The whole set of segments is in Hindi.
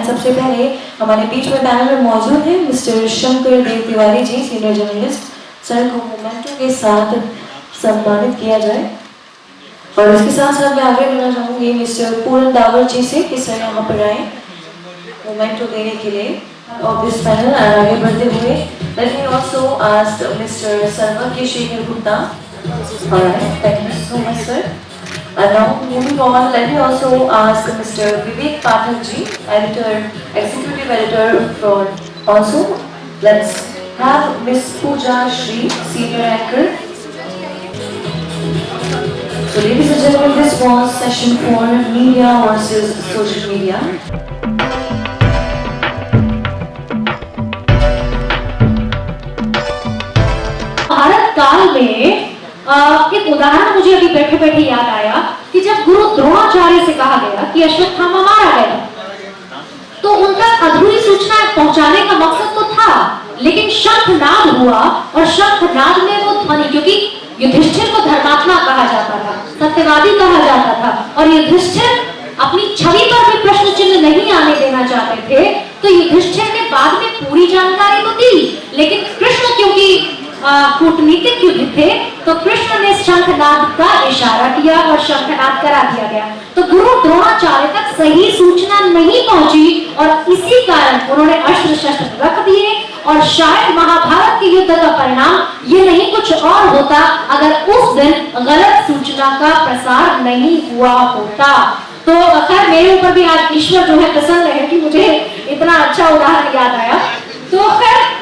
एंड सबसे पहले हमारे बीच में पैनल में मौजूद है मिस्टर शंकर देव Tiwari ji, senior journalist. Sir को मोमेंटो के साथ सम्मानित किया जाए। और इसके साथ साथ मैं आगे बढ़ना चाहूँगी मिस्टर पूरन दावर जी से कि सर यहाँ पर आए मोमेंटो देने के लिए ऑफ दिस पैनल। आगे बढ़ते हुए let me also ask Mr. Sarvakya Shekhar Gupta. Alright, thank you so much, sir. And now moving on, let me also ask Mr. Vivek Pathak ji, editor, executive editor from also. Let's have Miss Pooja Shri, senior anchor. So ladies and gentlemen, this was session 4, media versus social media. Bharat काल में एक उदाहरण मुझे अभी बैठे बैठे याद आया कि जब गुरु द्रोणाचार्य से कहा गया कि अश्वत्थामा मारा गया, तो उनका अधूरी सूचना पहुंचाने का मकसद तो था, लेकिन शंखनाद हुआ और शंखनाद में वो ध्वनि, क्योंकि युधिष्ठिर को धर्मात्मा कहा जाता था, सत्यवादी कहा जाता था, और युधिष्ठिर अपनी छवि पर भी प्रश्न चिन्ह नहीं आने देना चाहते थे, तो युधिष्ठिर ने बाद में पूरी जानकारी तो दी, लेकिन कृष्ण क्योंकि कूटनीतिक युद्ध थे, तो कृष्ण ने शंखनाद का इशारा किया और शंखनाद करा दिया गया। तो गुरु द्रोणाचार्य तक सही सूचना नहीं पहुंची और इसी कारण उन्होंने अस्त्र शस्त्र रख दिए, और शायद महाभारत के युद्ध का परिणाम ये नहीं कुछ और होता अगर उस दिन गलत सूचना का प्रसार नहीं हुआ होता। तो खैर मेरे ऊपर भी आज ईश्वर जो है प्रसन्न है कि मुझे इतना अच्छा उदाहरण याद आया। तो खैर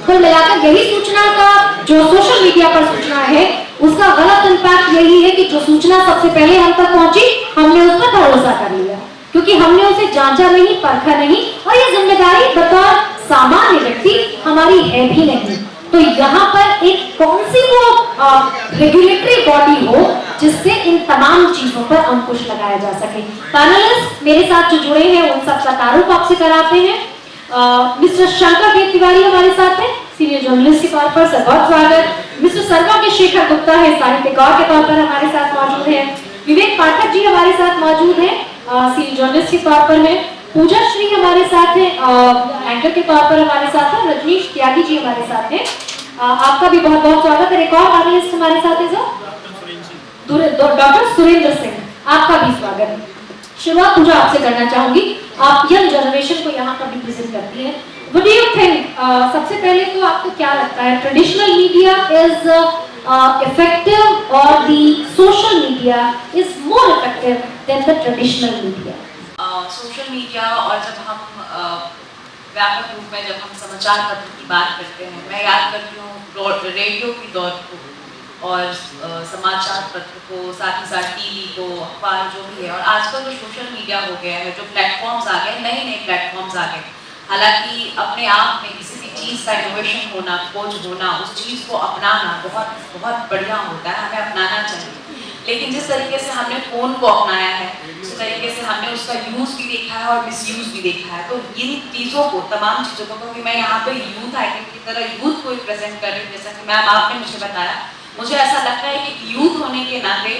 कुल मिलाकर यही सूचना का जो सोशल मीडिया पर सूचना है उसका गलत इम्पैक्ट यही है कि जो सूचना सबसे पहले हम तक पहुंची हमने उस पर भरोसा कर लिया, क्योंकि हमने उसे जांचा नहीं, परखा नहीं, और ये जिम्मेदारी बतौर सामान्य व्यक्ति हमारी है भी नहीं। तो यहाँ पर एक कौन सी वो रेगुलेटरी बॉडी हो जिससे इन तमाम चीजों पर अंकुश लगाया जा सके। पैनलिस्ट मेरे साथ जो जुड़े हैं उन सबका तारुफ आपसे कराते हैं। मिस्टर शंकर देव तिवारी हमारे साथ हैं, सीनियर जर्नलिस्ट के तौर पर, सर बहुत स्वागत। मिस्टर सर्वज्ञ शेखर गुप्ता है, साहित्यकार के तौर पर हमारे साथ मौजूद हैं। विवेक पाठक जी हमारे साथ मौजूद हैं, सीनियर जर्नलिस्ट के तौर पर हैं। पूजा श्री हमारे साथ हैं, एंकर के तौर पर हमारे साथ हैं। रजनीश त्यागी जी हमारे साथ हैं, आपका भी बहुत बहुत स्वागत है। एक और पैनलिस्ट हमारे साथ है सर डॉक्टर सुरेंद्र सिंह, आपका भी स्वागत है। शुरुआत पूजा आपसे करना चाहूंगी, आप यंग जनरेशन को यहाँ पर रिप्रेजेंट करती हैं। What do you think? सबसे पहले तो आपको क्या लगता है, traditional media is effective or the social media is more effective than the traditional media? Social media और जब हम व्यापक रूप में जब हम समाचार पत्र की बात करते हैं, मैं याद करती हूँ रेडियो की दौर को और समाचार पत्र को, साथ ही साथ टीवी को, अखबार जो भी है, और आजकल जो सोशल मीडिया हो गया है, जो प्लेटफॉर्म्स आ गए, नए नए प्लेटफॉर्म्स आ गए। हालांकि अपने आप में किसी भी चीज़ का इनोवेशन होना, खोज होना, उस चीज़ को अपनाना बहुत बहुत बढ़िया होता है, हमें अपनाना चाहिए। लेकिन जिस तरीके से हमने फ़ोन को अपनाया है, उस तरीके से हमने उसका यूज़ भी देखा है और मिसयूज़ भी देखा है। तो इन चीज़ों को, तमाम चीज़ों को, क्योंकि मैं यहाँ पे यूथ आइकन की तरह यूथ को रिप्रेजेंट कर रही हूँ, जैसा कि मैम आपने मुझे बताया, मुझे ऐसा लगता है कि यूथ होने के नाते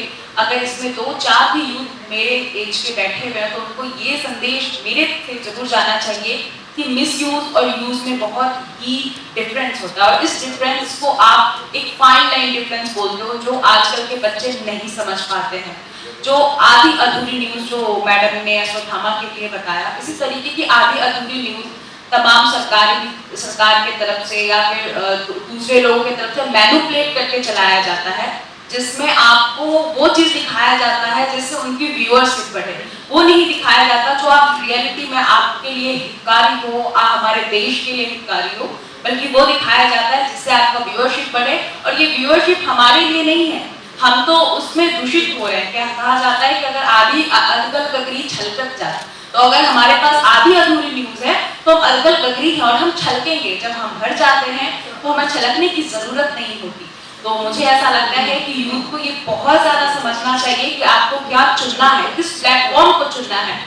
अगर इसमें 2-4 भी यूथ मेरे एज के बैठे हुए हैं तो उनको ये संदेश मेरे से जरूर जाना चाहिए कि मिसयूज और यूज में बहुत ही डिफरेंस होता है, और इस डिफरेंस को आप एक फाइन लाइन डिफरेंस बोलते हो जो आजकल के बच्चे नहीं समझ पाते हैं। जो आधी अधूरी न्यूज जो मैडम ने अश्वत्थामा के लिए बताया, इसी तरीके की आधी अधूरी न्यूज तमाम सरकार की तरफ से या फिर दूसरे लोगों की तरफ से मैनिपुलेट करके चलाया जाता है, जिसमें आपको वो चीज दिखाया जाता है जिससे उनकी व्यूअरशिप बढ़े, वो नहीं दिखाया जाता जो आप रियलिटी में आपके लिए हितकारी हो, हमारे देश के लिए हितकारी हो, बल्कि वो दिखाया जाता है जिससे आपका व्यूअरशिप बढ़े। और ये व्यूअरशिप हमारे लिए नहीं है, हम तो उसमें दूषित हो रहे हैं। क्या कहा जाता है कि अगर आधी अलगल ककरी छलकत जाए, तो अगर हमारे पास आधी अधूरी न्यूज है तो हम अलगल ककरी हैं और हम छलकेंगे। जब हम भर जाते हैं तो हमें छलकने की जरूरत नहीं होती। तो मुझे ऐसा लगता है कि यूथ को ये बहुत ज्यादा समझना चाहिए कि आपको क्या चुनना है, किस प्लेटफॉर्म को चुनना है।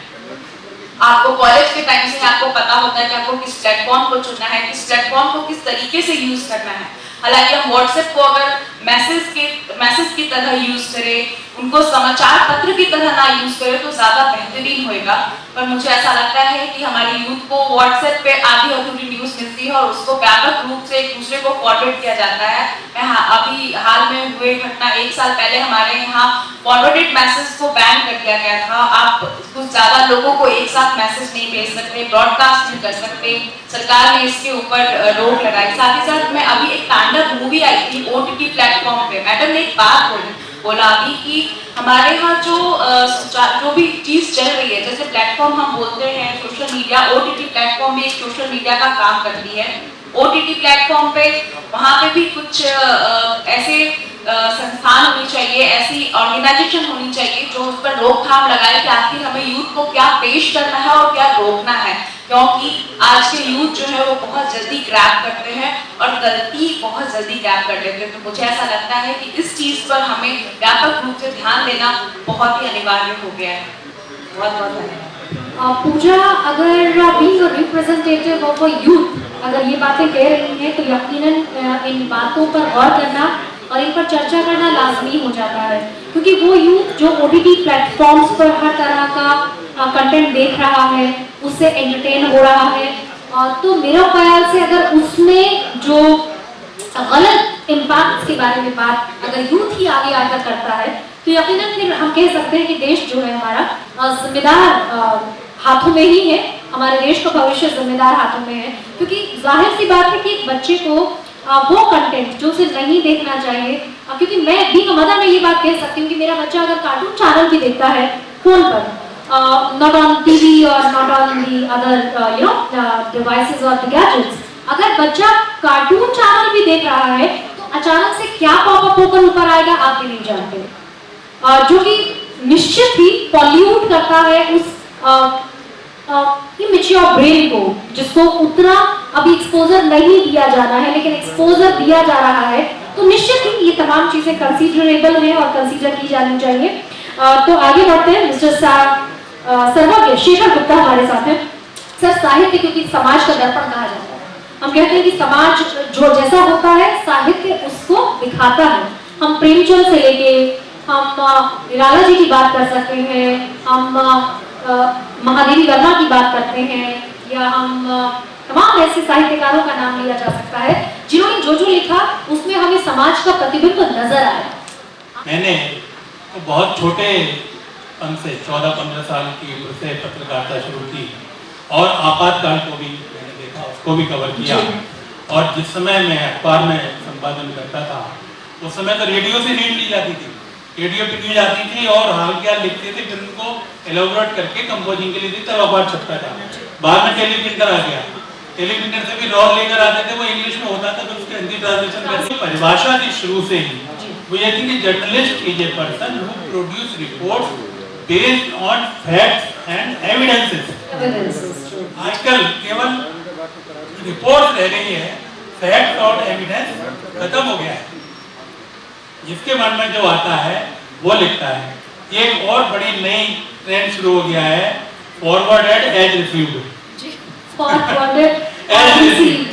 आपको कॉलेज के टाइम से आपको पता होता है कि आपको किस प्लेटफॉर्म को चुनना है, किस प्लेटफॉर्म को किस तरीके से यूज करना है। हालांकि हम व्हाट्सएप को अगर मैसेज की तरह यूज करे, उनको समाचार पत्र की तरह ना यूज करे तो ज्यादा बेहतरीन होएगा। पर मुझे ऐसा लगता है कि हमारी यूथ को व्हाट्सएप पे आधी अधूरी न्यूज मिलती है और उसको व्यापक रूप से एक दूसरे को फॉरवर्ड किया जाता है। अभी हाल में हुए घटना 1 साल पहले हमारे यहाँ फॉरवर्डेड मैसेज को बैन कर दिया गया था। आप कुछ ज्यादा लोगों को एक साथ मैसेज नहीं भेज सकते, ब्रॉडकास्ट नहीं कर सकते, सरकार ने इसके ऊपर रोक लगाई। साथ ही साथ में अभी एक तांडव मूवी आई थी OTT प्लेटफॉर्म पे, मैडम ने एक बात बोला अभी कि हमारे यहाँ जो भी चीज चल रही है, जैसे प्लेटफॉर्म हम बोलते हैं सोशल मीडिया, OTT प्लेटफॉर्म में एक सोशल मीडिया का काम करती है। OTT प्लेटफॉर्म पे वहाँ पे भी कुछ ऐसे संस्थान होनी चाहिए, ऐसी ऑर्गेनाइजेशन होनी चाहिए जो उस पर रोकथाम लगाए कि आखिर हमें यूथ को क्या पेश करना है और क्या रोकना है। क्योंकि आज के यूथ जो है वो बहुत जल्दी ग्रैब करते हैं और गलती बहुत जल्दी ग्रैब कर लेते हैं। तो मुझे ऐसा लगता है कि इस चीज पर हमें व्यापक रूप से ध्यान देना बहुत ही अनिवार्य हो गया है। बहुत बहुत धन्यवाद। पूजा, अगर being a representative of a youth अगर ये बातें कह रही हैं तो यकीनन इन बातों पर गौर करना और इन पर चर्चा करना लाजमी हो जाता है, क्योंकि वो यूथ जो OTT प्लेटफॉर्म्स पर हर तरह का कंटेंट देख रहा है, उससे एंटरटेन हो रहा है, तो मेरा ख्याल से अगर उसमें जो गलत इम्पैक्ट के बारे में बात अगर यूथ ही आगे आकर करता है तो यकीनन फिर हम कह सकते हैं कि देश जो है हमारा जिम्मेदार हाथों में ही है, हमारे देश का भविष्य जिम्मेदार हाथों में है। क्योंकि जाहिर सी बात है कि एक बच्चे को वो कंटेंट जो उसे नहीं देखना चाहिए, क्योंकि मैं भी मदर में ये बात कह सकती हूँ कि मेरा बच्चा अगर कार्टून चैनल भी देखता है फोन पर, नॉट ऑन TV और not on the other devices और द गैजेट्स, अगर बच्चा कार्टून चैनल भी देख रहा है तो अचानक से क्या पॉपअप होकर ऊपर आएगा आप भी नहीं जानते, जो कि निश्चित ही पॉल्यूट करता है उस इमेच्योर ब्रेन को, जिसको उतना अभी एक्सपोजर नहीं दिया जाना है, लेकिन एक्सपोजर दिया जा रहा है। तो निश्चित ही ये तमाम चीजें कंसीडरेबल हैं और कंसीडर की जानी चाहिए। तो आगे बढ़ते हैं। मिस्टर सर्वज्ञ शेखर गुप्ता हमारे साथ हैं। सर, साहित्य क्योंकि समाज का दर्पण कहा जाता है, हम कहते हैं कि समाज जो जैसा होता है साहित्य उसको दिखाता है। हम प्रेमचंद से लेके हम निराला जी की बात कर सकते हैं, हम महादेवी वर्मा की बात करते हैं, या हम तमाम ऐसे साहित्यकारों का नाम लिया जा सकता है जिन्होंने जो लिखा उसमें हमें समाज का प्रतिबिंब नजर आया। मैंने तो बहुत छोटे पन से 14-15 साल की उम्र से पत्रकारिता शुरू की और आपातकाल को भी मैंने देखा, उसको भी कवर किया। और जिस समय मैं अखबार में संपादन करता था उस समय तो रेडियो से रीड ली जाती थी, रेडियो पे दी जाती थी और हाल क्या लिखते थे फिर उनको एलोबरेट करके कंपोजिंग के लिए तब अखबार छपता था। बाद में टेलीप्रिंटर आ गया, टेलीप्रिंटर से भी रॉ लेकर आते थे, वो इंग्लिश में होता था, फिर उसके हिंदी ट्रांसलेशन करके परिभाषा थी शुरू से ही। वो ये थी कि journalist is a person who produce reports based on facts and evidences. आजकल केवल रिपोर्ट रह गई है, फैक्ट और एविडेंस खत्म हो गया है। जिसके मन में जो आता है वो लिखता है। ये एक और बड़ी नई ट्रेंड शुरू हो गया है, forwarded as received. Forwarded as received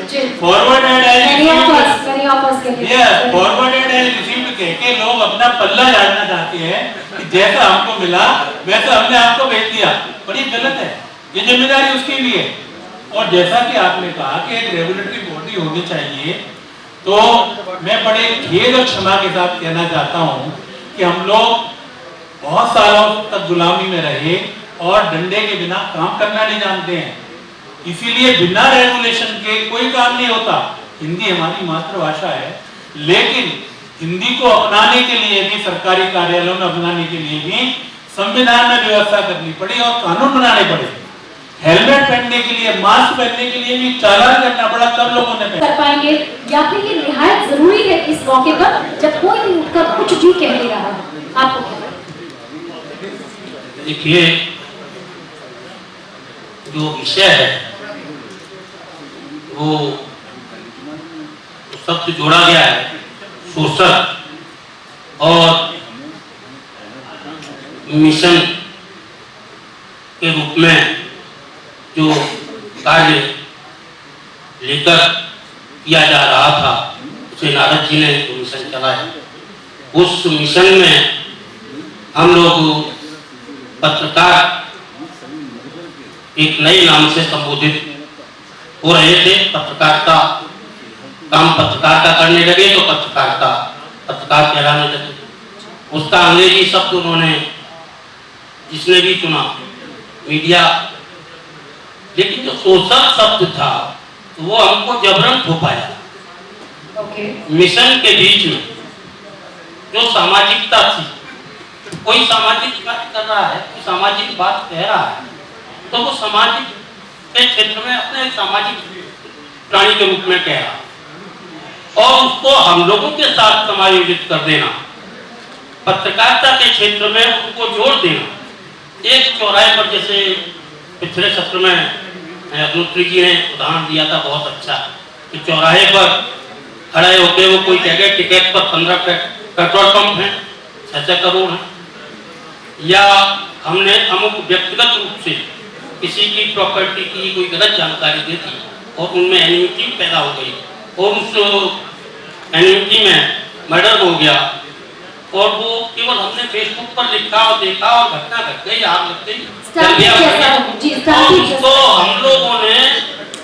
कह के लोग अपना पल्ला झाड़ना चाहते हैं कि जैसा हमको मिला वैसा हमने आपको भेज दिया। बड़ी गलत है, ये जिम्मेदारी उसकी भी है। और जैसा कि आपने कहा कि एक रेगुलेटरी बॉडी होनी चाहिए, तो मैं बड़े खेद और क्षमा के साथ कहना चाहता हूं कि हम लोग बहुत सालों तक गुलामी में रहे और डंडे के बिना काम करना नहीं जानते हैं, इसीलिए बिना रेगुलेशन के कोई काम नहीं होता। हिंदी हमारी मातृभाषा है, लेकिन हिंदी को अपनाने के लिए भी, सरकारी कार्यालयों में अपनाने के लिए भी संविधान में व्यवस्था करनी पड़ी और कानून बनाने पड़े। हेलमेट पहनने के लिए, मास्क पहनने के लिए भी चालान करना पड़ा, तब लोगों ने कर पाएंगे। या फिर ये निहायत जरूरी है इस मौके पर जब कोई भी उठकर कुछ भी कह नहीं रहा। आपको देखिए, जो विषय है वो शब्द जोड़ा गया है, शोषक और मिशन के रूप में जो कार्य लेकर किया जा रहा था, उसे नारद जी ने मिशन चलाया। उस मिशन में हम लोग पत्रकार एक नए नाम से संबोधित हो रहे थे। पत्रकारिता काम पत्रकारिता करने लगे तो पत्रकार कहलाने लगे। उसका अंग्रेजी शब्द उन्होंने जिसने भी चुना मीडिया, लेकिन जो सोशल शब्द था वो हमको जबरन थोपाया। मिशन के बीच में जो सामाजिकता थी, कोई सामाजिक बात कर रहा है, कोई सामाजिक बात कह रहा है, तो वो सामाजिक के क्षेत्र में अपने सामाजिक प्राणी के रूप में कह रहा और उसको हम लोगों के साथ समायोजित कर देना, पत्रकारिता के क्षेत्र में उनको जोड़ देना। एक चौराहे पर, जैसे पिछले सत्र में अग्निहोत्री जी ने उदाहरण दिया था बहुत अच्छा, कि चौराहे पर खड़े होकर वो कोई कह गए टिकट पर 15 पेट्रोल पंप है, 6 करोड़ है, या हमने अमुक व्यक्तिगत रूप से किसी की प्रॉपर्टी की कोई गलत जानकारी दे दी और उनमें एनिमिटी पैदा हो गई और उस एनिमिटी में मर्डर हो गया और वो केवल हमने फेसबुक पर लिखा और देखा और घटना घट गई, आग लग गई, तो हम लोगों ने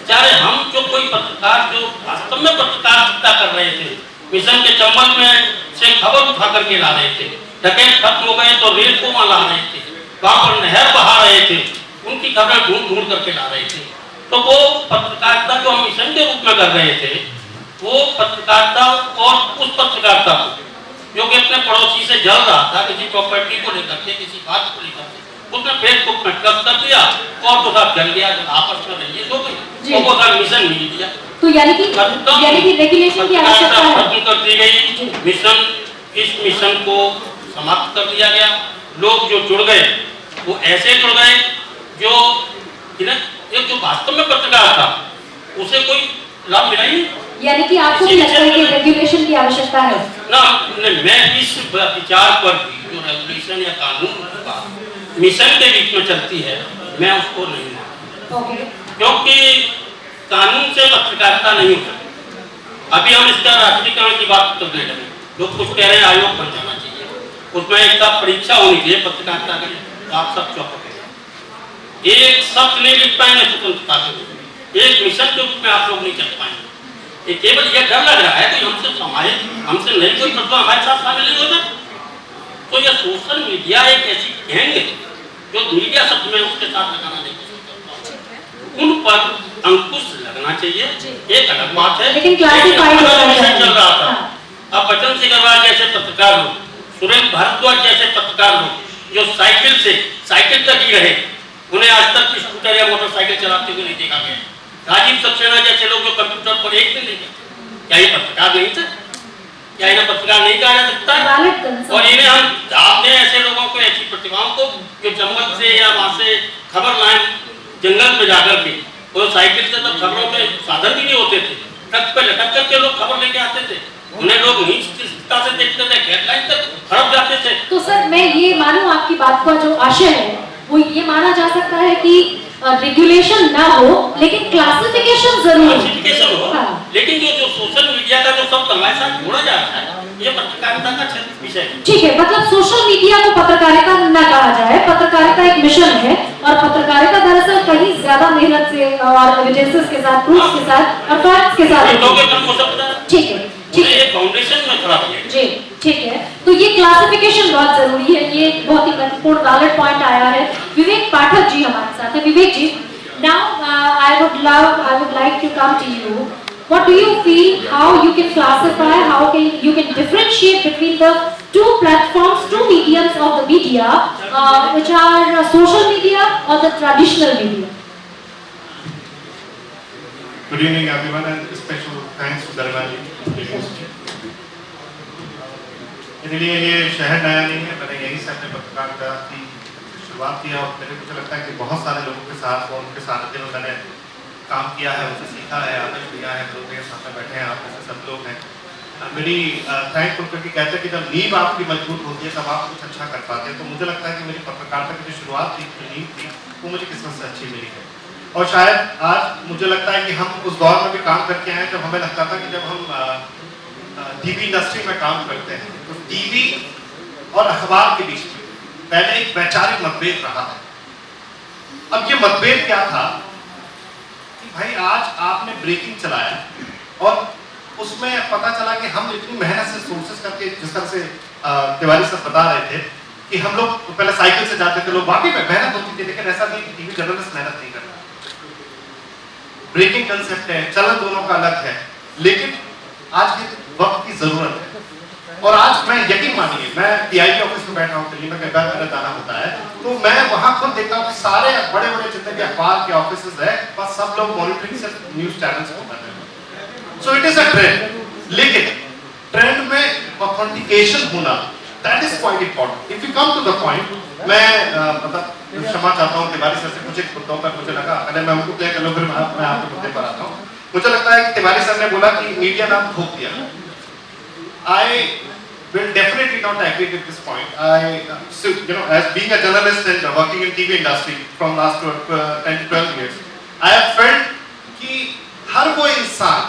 चाहे हम जो कोई पत्रकार जो वास्तव में पत्रकारिता कर रहे थे, मिशन के चंबल में से खबर उठा करके ला रहे थे, डकैत खत्म हो गए तो रेल को वहां ला रहे थे, वहां पर नहर बहा रहे थे, उनकी खबरें ढूंढ करके ला रहे थे। तो वो पत्रकारिता जो हम मिशन के रूप में कर रहे थे, वो पत्रकारिता और उस पत्रकारिता जो कि अपने पड़ोसी से जल रहा था किसी प्रॉपर्टी को लेकर के, किसी बात को लेकर के, उसने फेसबुक में ट्रस्ट कर दिया और तो सब जल गया, जब आपस में रहिए तो गई, वो मिशन मिल दिया। तो यानी कि रेगुलेशन की आवश्यकता है, खत्म कर दी गई मिशन, इस मिशन को समाप्त कर दिया गया। लोग जो जुड़ गए वो ऐसे जुड़ गए जो एक जो वास्तव में पत्रकार था उसे कोई लाभ मिला ही नहीं। यानी कि आपको भी लगता है कि रेगुलेशन की आवश्यकता है ना? मैं इस विचार पर जो रेगुलेशन या कानून मिशन के बीच में चलती है, मैं उसको नहीं मानता, क्योंकि कानून से पत्रकारिता नहीं होती। अभी हम इसका राष्ट्रीयकरण की बात करने लगे, लोग कुछ कह रहे हैं आयोग बन जाना चाहिए, उसमें एक परीक्षा होनी चाहिए पत्रकारिता की, तो आप सब चौपट एक शब्द नहीं लिख पाएंगे स्वतंत्रता से, एक मिशन के रूप में आप लोग नहीं चल पाएंगे। ये केवल यह डर लग रहा है कि हमसे नहीं कोई तत्व हमारे साथ शामिल नहीं होता। तो यह सोशल मीडिया एक ऐसी गैंग है जो मीडिया शब्द में उसके साथ लगाना नहीं पसंद, उन पर अंकुश लगना चाहिए, एक अलग बात है। लेकिन क्लासिफाइड चल रहा था, अब बचन सिंह अग्रवाल जैसे पत्रकार लोग, सुरेंद्र भारद्वाज जैसे पत्रकार लोग जो साइकिल तक ही रहे, उन्हें आज तक स्कूटर या मोटरसाइकिल चलाते हुए नहीं देखा गया। राजीव सक्सेना जैसे लोग जो कंप्यूटर पर एक दिन नहीं करते, क्या ये पत्रकार नहीं थे? क्या इन्हें पत्रकार नहीं कहा जा सकता है? और इन्हें हम आपने ऐसे लोगों को, ऐसी प्रतिभाओं को जो जंगल से या वहां से खबर लाए जंगल में जाकर के, और साइकिल से तब खबरों के साधन भी नहीं होते थे, ट्रक पे लटक करके लोग खबर लेके आते थे, उन्हें लोग नीचता से देखते थे, हेडलाइन तक खड़प जाते थे। तो सर मैं ये मानूं आपकी बात का जो आशय है वो ये माना जा सकता है कि रेगुलेशन ना हो लेकिन क्लासिफिकेशन जरूर हो। हाँ। लेकिन जो सोशल मीडिया का जो सब हमारे साथ जोड़ा जा रहा है, ये पत्रकारिता का विषय है। ठीक है, मतलब सोशल मीडिया को पत्रकारिता न कहा जाए, पत्रकारिता एक मिशन है और पत्रकारिता दरअसल कहीं ज्यादा मेहनत से और एविडेंसेस के साथ, प्रूफ के साथ और फैक्ट्स के साथ। ठीक है, ठीक है, फाउंडेशन में खड़ा है जी, ठीक है। तो ये क्लासिफिकेशन बहुत जरूरी है, ये बहुत ही महत्वपूर्ण वैलिड पॉइंट आया है। विवेक पाठक जी हमारे साथ है। विवेक जी, now I would like to come to you. What do you feel? How you can classify? How you can differentiate between the two platforms, two mediums of the media, which are social media or the traditional media? Good evening, everyone, and special thanks to Darwani. मेरे लिए ये शहर नया नहीं है, मैंने यहीं से अपने पत्रकारिता की शुरुआत किया और मुझे लगता है कि बहुत सारे लोगों के साथ और उनके साथ में मैंने काम किया है, उनसे सीखा है, आदर्श लिया है। लोग मेरे साथ में बैठे हैं, आप जैसे सब लोग हैं। मेरी थैंकफुल, क्योंकि कहते हैं कि जब नींव आपकी मजबूत होती है तब आप कुछ अच्छा कर पाते हैं। तो मुझे लगता है कि मेरी पत्रकारिता की जो शुरुआत थी, जो नींव थी, वो मुझे किस्मत से अच्छी मिली है। और शायद आज मुझे लगता है कि हम उस दौर में भी काम करके आए जब हमें लगता था कि जब हम टीवी इंडस्ट्री में काम करते हैं तो टीवी और अखबार के बीच में पहले एक वैचारिक मतभेद रहा है। अब ये मतभेद क्या था कि भाई आज आपने ब्रेकिंग चलाया और उसमें पता चला कि हम इतनी मेहनत से सोर्सेस करके, जिस तरह से तिवारी साहब बता रहे थे कि हम लोग पहले साइकिल से जाते थे, लोग वाकई में मेहनत होती थी, लेकिन ऐसा नहीं कि टीवी जर्नलिस्ट मेहनत नहीं करता। ब्रेकिंग कंसेप्ट है, चलन दोनों का अलग है, लेकिन आज के वक्त की जरूरत है। और आज मैं यकीन मानिए, मैं टीआई के ऑफिस में बैठा हूँ दिल्ली में, कई बार मेरा जाना होता है, तो मैं वहां खुद देखता हूँ कि सारे बड़े बड़े जितने भी अखबार के ऑफिस है, बस सब लोग मॉनिटरिंग सिर्फ न्यूज चैनल्स को कर रहे हैं। So it is a trend, लेकिन ट्रेंड में ऑथेंटिकेशन होना, that is quite important. If you come to the point, मैं मतलब क्षमा चाहता हूँ तिवारी सर से, कुछ एक मुद्दों पर मुझे लगा, पहले मैं उनको क्लियर कर लूं, फिर मैं आपके मुद्दे पर आता हूँ। मुझे लगता है कि तिवारी सर ने बोला कि मीडिया नाम थोप दिया। I will definitely not agree with this point. So, you know, as being a journalist and working in TV industry from last 10 to 12 years, I have felt कि हर वो इंसान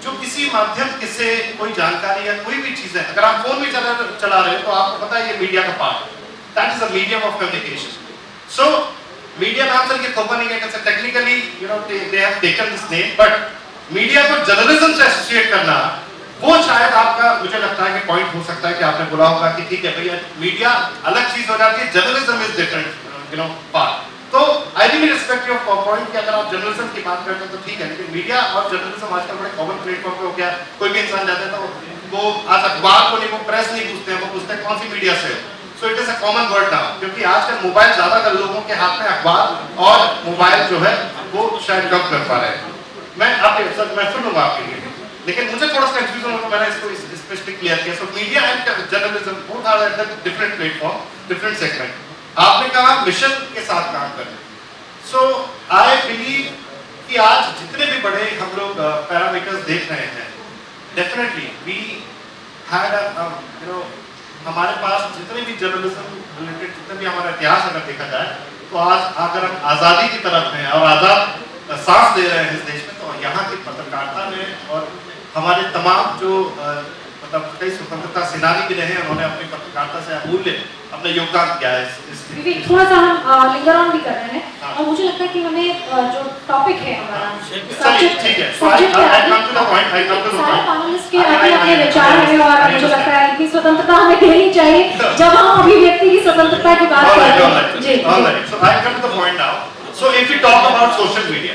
जो किसी माध्यम से कोई जानकारी या कोई भी चीज है, अगर आप फोन भी चला रहे हो तो आपको पता है ये मीडिया का पार्ट है। That is a medium of communication. So, media नाम से ये थोपा नहीं कहते, technically you know they have taken this name, but media को जर्नलिज्म से एसोसिएट करना, वो शायद आपका, मुझे लगता है कि पॉइंट हो सकता है कि आपने बोला होगा कि ठीक है भैया मीडिया अलग चीज हो जाती है, journalism is different, you know part. तो I really respect your point कि अगर आप जर्नलिज्म की बात करते हैं तो ठीक है, लेकिन मीडिया और जर्नलिज्म आजकल बड़े कॉमन प्लेटफॉर्म पे हो गया। कोई भी इंसान जाता है तो वो आज अखबार को नहीं, वो प्रेस नहीं पूछते हैं, वो पूछते हैं कौन सी मीडिया से हो। सो it is a common word now, क्योंकि आजकल मोबाइल ज्यादातर लोगों के हाथ में अखबार और मोबाइल जो है वो शायद कम कर पा रहे हैं। मैं सुनूंगा आपके लिए, लेकिन मुझे थोड़ा सा कंफ्यूजन होगा, मैंने इसको स्पेसिफिक क्लियर किया। So media and journalism both are at the different platform, different segment. आपने कहा मिशन के साथ काम करना। सो आई बिलीव कि आज जितने भी बड़े हम लोग पैरामीटर्स देख रहे हैं, definitely we had you know, हमारे पास जितने भी जर्नलिज्म रिलेटेड जितने भी हमारा इतिहास अगर देखा जाए, तो आज अगर हम आज़ादी की तरफ हैं और आज़ाद सांस ले रहे हैं इस देश में, तो यहाँ की पत्रकारिता में और हमारे तमाम जो मतलब कई स्वतंत्रता सेनानी भी रहे हैं, उन्होंने अपनी पत्रकारिता से अमूल्य अपना योगदान किया है। थोड़ा सा हम लिंगर ऑन भी कर रहे हैं और मुझे लगता है कि हमें जो टॉपिक है हमारा सब्जेक्ट, ठीक है, सारे पैनलिस्ट के अपने विचार हैं और मुझे लगता है कि स्वतंत्रता हमें देनी चाहिए जब हम अभिव्यक्ति की स्वतंत्रता की बात करते हैं। जी, so I come to the point now. So if we talk about social media,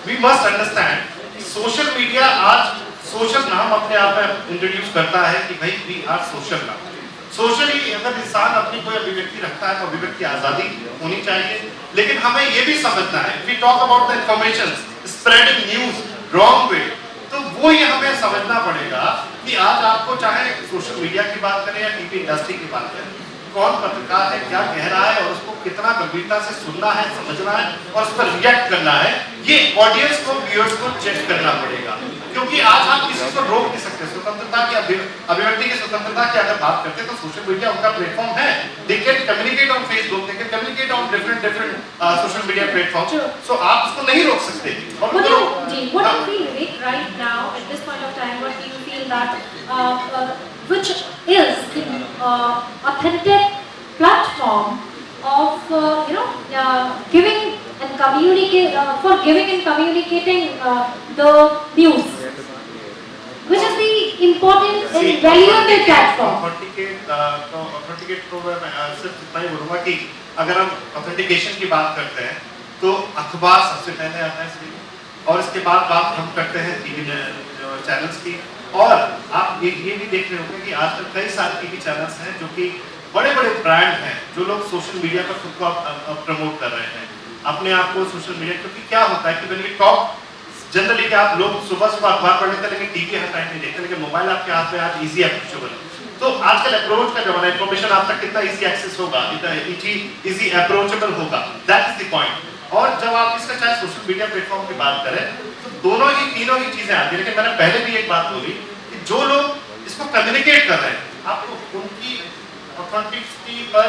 we must understand कि social media आज सोशल नाम अपने आप में इंट्रोड्यूस करता है कि भाई वी आर सोशल नाम। सोशली अगर इंसान अपनी कोई अभिव्यक्ति रखता है तो अभिव्यक्ति आजादी होनी चाहिए, लेकिन हमें ये भी समझना है, we talk about the information spreading news wrong way, तो वो ये हमें समझना पड़ेगा कि आज आपको चाहे सोशल मीडिया की बात करें या टीवी इंडस्ट्री की बात करें, कौन पत्रकार है, क्या कह रहा है और उसको कितना गंभीरता से सुनना है, समझना है और उस पर रिएक्ट करना है, ये ऑडियंस को, व्यूअर्स को चेक करना पड़ेगा। क्योंकि आज आप किसी को रोक नहीं सकते। स्वतंत्रता की अभिव्यक्ति की स्वतंत्रता की अगर बात करते हैं तो सोशल मीडिया उनका प्लेटफॉर्म है, they can communicate on Facebook, they can communicate on different social media platform, so आप उसको नहीं रोक सकते। और what do you feel, Vivek, right now at this point of time, what do you feel that which is the authentic platform of giving and communicating the news, which is the important and valuable platform? Authenticate को मैं सिर्फ इतना ही बोलूँगा कि अगर हम ऑथेंटिकेशन की बात करते हैं तो अखबार सबसे पहले आता है, और इसके बाद बात हम करते हैं टीवी चैनल्स की। और आप ये भी देख रहे होंगे कि आजकल कई सारे टीवी चैनल्स हैं जो कि बड़े बड़े ब्रांड हैं, जो लोग सोशल मीडिया पर खुद को प्रमोट कर रहे हैं अपने आप को सोशल मीडिया। क्योंकि क्या होता है कि when we talk जनरली कि आप लोग सुबह अखबार पढ़ लेते हैं, लेकिन टीवी हर टाइम नहीं देखते, लेकिन मोबाइल आपके हाथ में आज इजी अप्रोचेबल है। तो आजकल अप्रोच का जमाना, इन्फॉर्मेशन आप तक कितना इजी एक्सेस होगा, इतना इजी अप्रोचेबल होगा, दैट इज द पॉइंट। और जब आप इसका चाहे सोशल मीडिया प्लेटफॉर्म की बात करें तो दोनों ही तीनों ही चीजें आती है। लेकिन मैंने पहले भी एक बात बोली कि जो लोग इसको कम्युनिकेट कर रहे हैं, आपको उनकी ऑथेंटिसिटी पर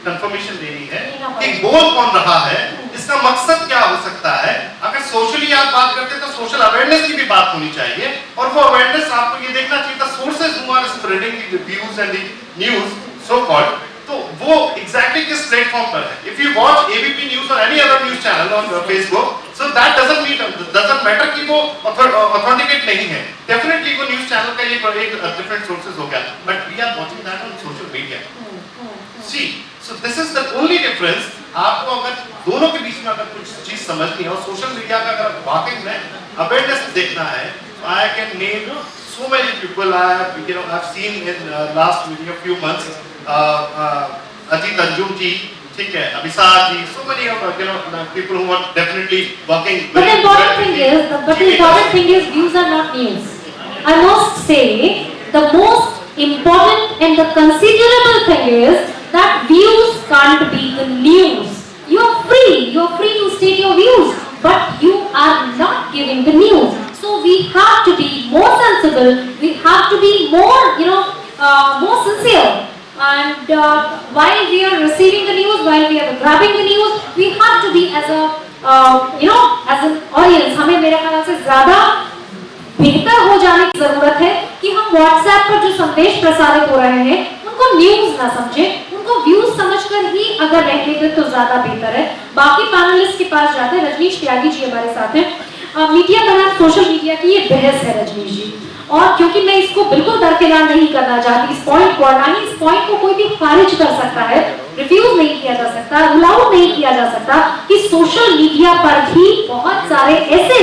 कंफर्मेशन देनी है कि बोल कौन रहा है, इसका मकसद क्या हो सकता है। अगर सोशली आप बात करते हैं तो सोशल अवेयरनेस की भी बात होनी चाहिए, और वो अवेयरनेस आपको ये देखना चाहिए the sources who are spreading the views and the news so called, तो वो एग्जैक्टली किस प्लेटफॉर्म पर है। If you watch ABP news और any other news channel on Facebook, so that doesn't matter कि वो ऑथेंटिकेट नहीं है, डेफिनेटली वो न्यूज चैनल का ये एक डिफरेंट सोर्सेज हो गया, but we are watching that on social media. See so this is the only difference. आपको अगर दोनों के बीच में अगर कुछ चीज समझनी है और सोशल मीडिया का अगर वाकई में अवेयरनेस देखना है, I can name so many people I have seen in last few months, Ajit Anjum ji, ठीक है, अभिसार जी, so many of people who are definitely working. But the important thing is views are not news. I must say the most important and the considerable thing is that views can't be the news. You are free to state your views, but you are not giving the news. So we have to be more sensible. We have to be more, more sincere. And while we are receiving the news, while we are grabbing the news, we have to be as a, as an audience. हमें मेरे ख्याल से ज़्यादा बेहतर हो जाने की जरूरत है कि हम WhatsApp पर जो संदेश प्रसारित हो रहे हैं उनको न्यूज ना समझें, उनको व्यूज समझकर ही अगर रहेंगे तो ज्यादा बेहतर है। बाकी पैनलिस्ट के पास जाते हैं। रजनीश त्यागी जी हमारे साथ हैं। मीडिया बनाम सोशल मीडिया की ये बहस है रजनीश जी, और क्योंकि मैं इसको बिल्कुल दरकिनार नहीं करना चाहती, इस पॉइंट को कोई भी खारिज कर सकता है, रिफ्यूज नहीं किया जा सकता, रूल आउट नहीं किया जा सकता कि सोशल मीडिया पर भी बहुत सारे ऐसे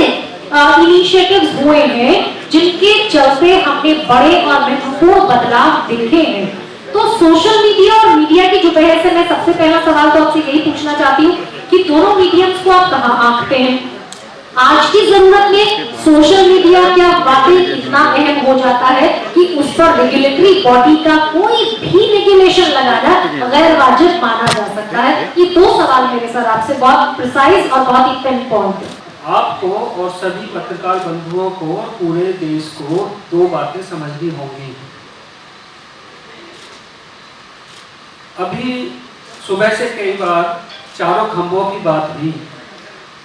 इनिशिएटिव्स हुए हैं जिनके चलते हमने बड़े और महत्वपूर्ण बदलाव देखे हैं। तो सोशल मीडिया और मीडिया की जो बहस है, मैं सबसे पहला सवाल तो आपसे यही पूछना चाहती हूँ कि दोनों मीडियम्स को आप कहाँ आंकते हैं? आज की जरूरत में सोशल मीडिया क्या वाकई इतना अहम हो जाता है कि उस पर रेगुलेटरी बॉडी का कोई भी रेगुलेशन लगाना गैर वाजिब माना जा सकता है? ये दो सवाल मेरे सर आपसे, बहुत प्रिसाइज और बहुत ही पिन पॉइंट। आपको और सभी पत्रकार बंधुओं को और पूरे देश को दो बातें समझनी होंगी। अभी सुबह से कई बार चारों खंभों की बात हुई।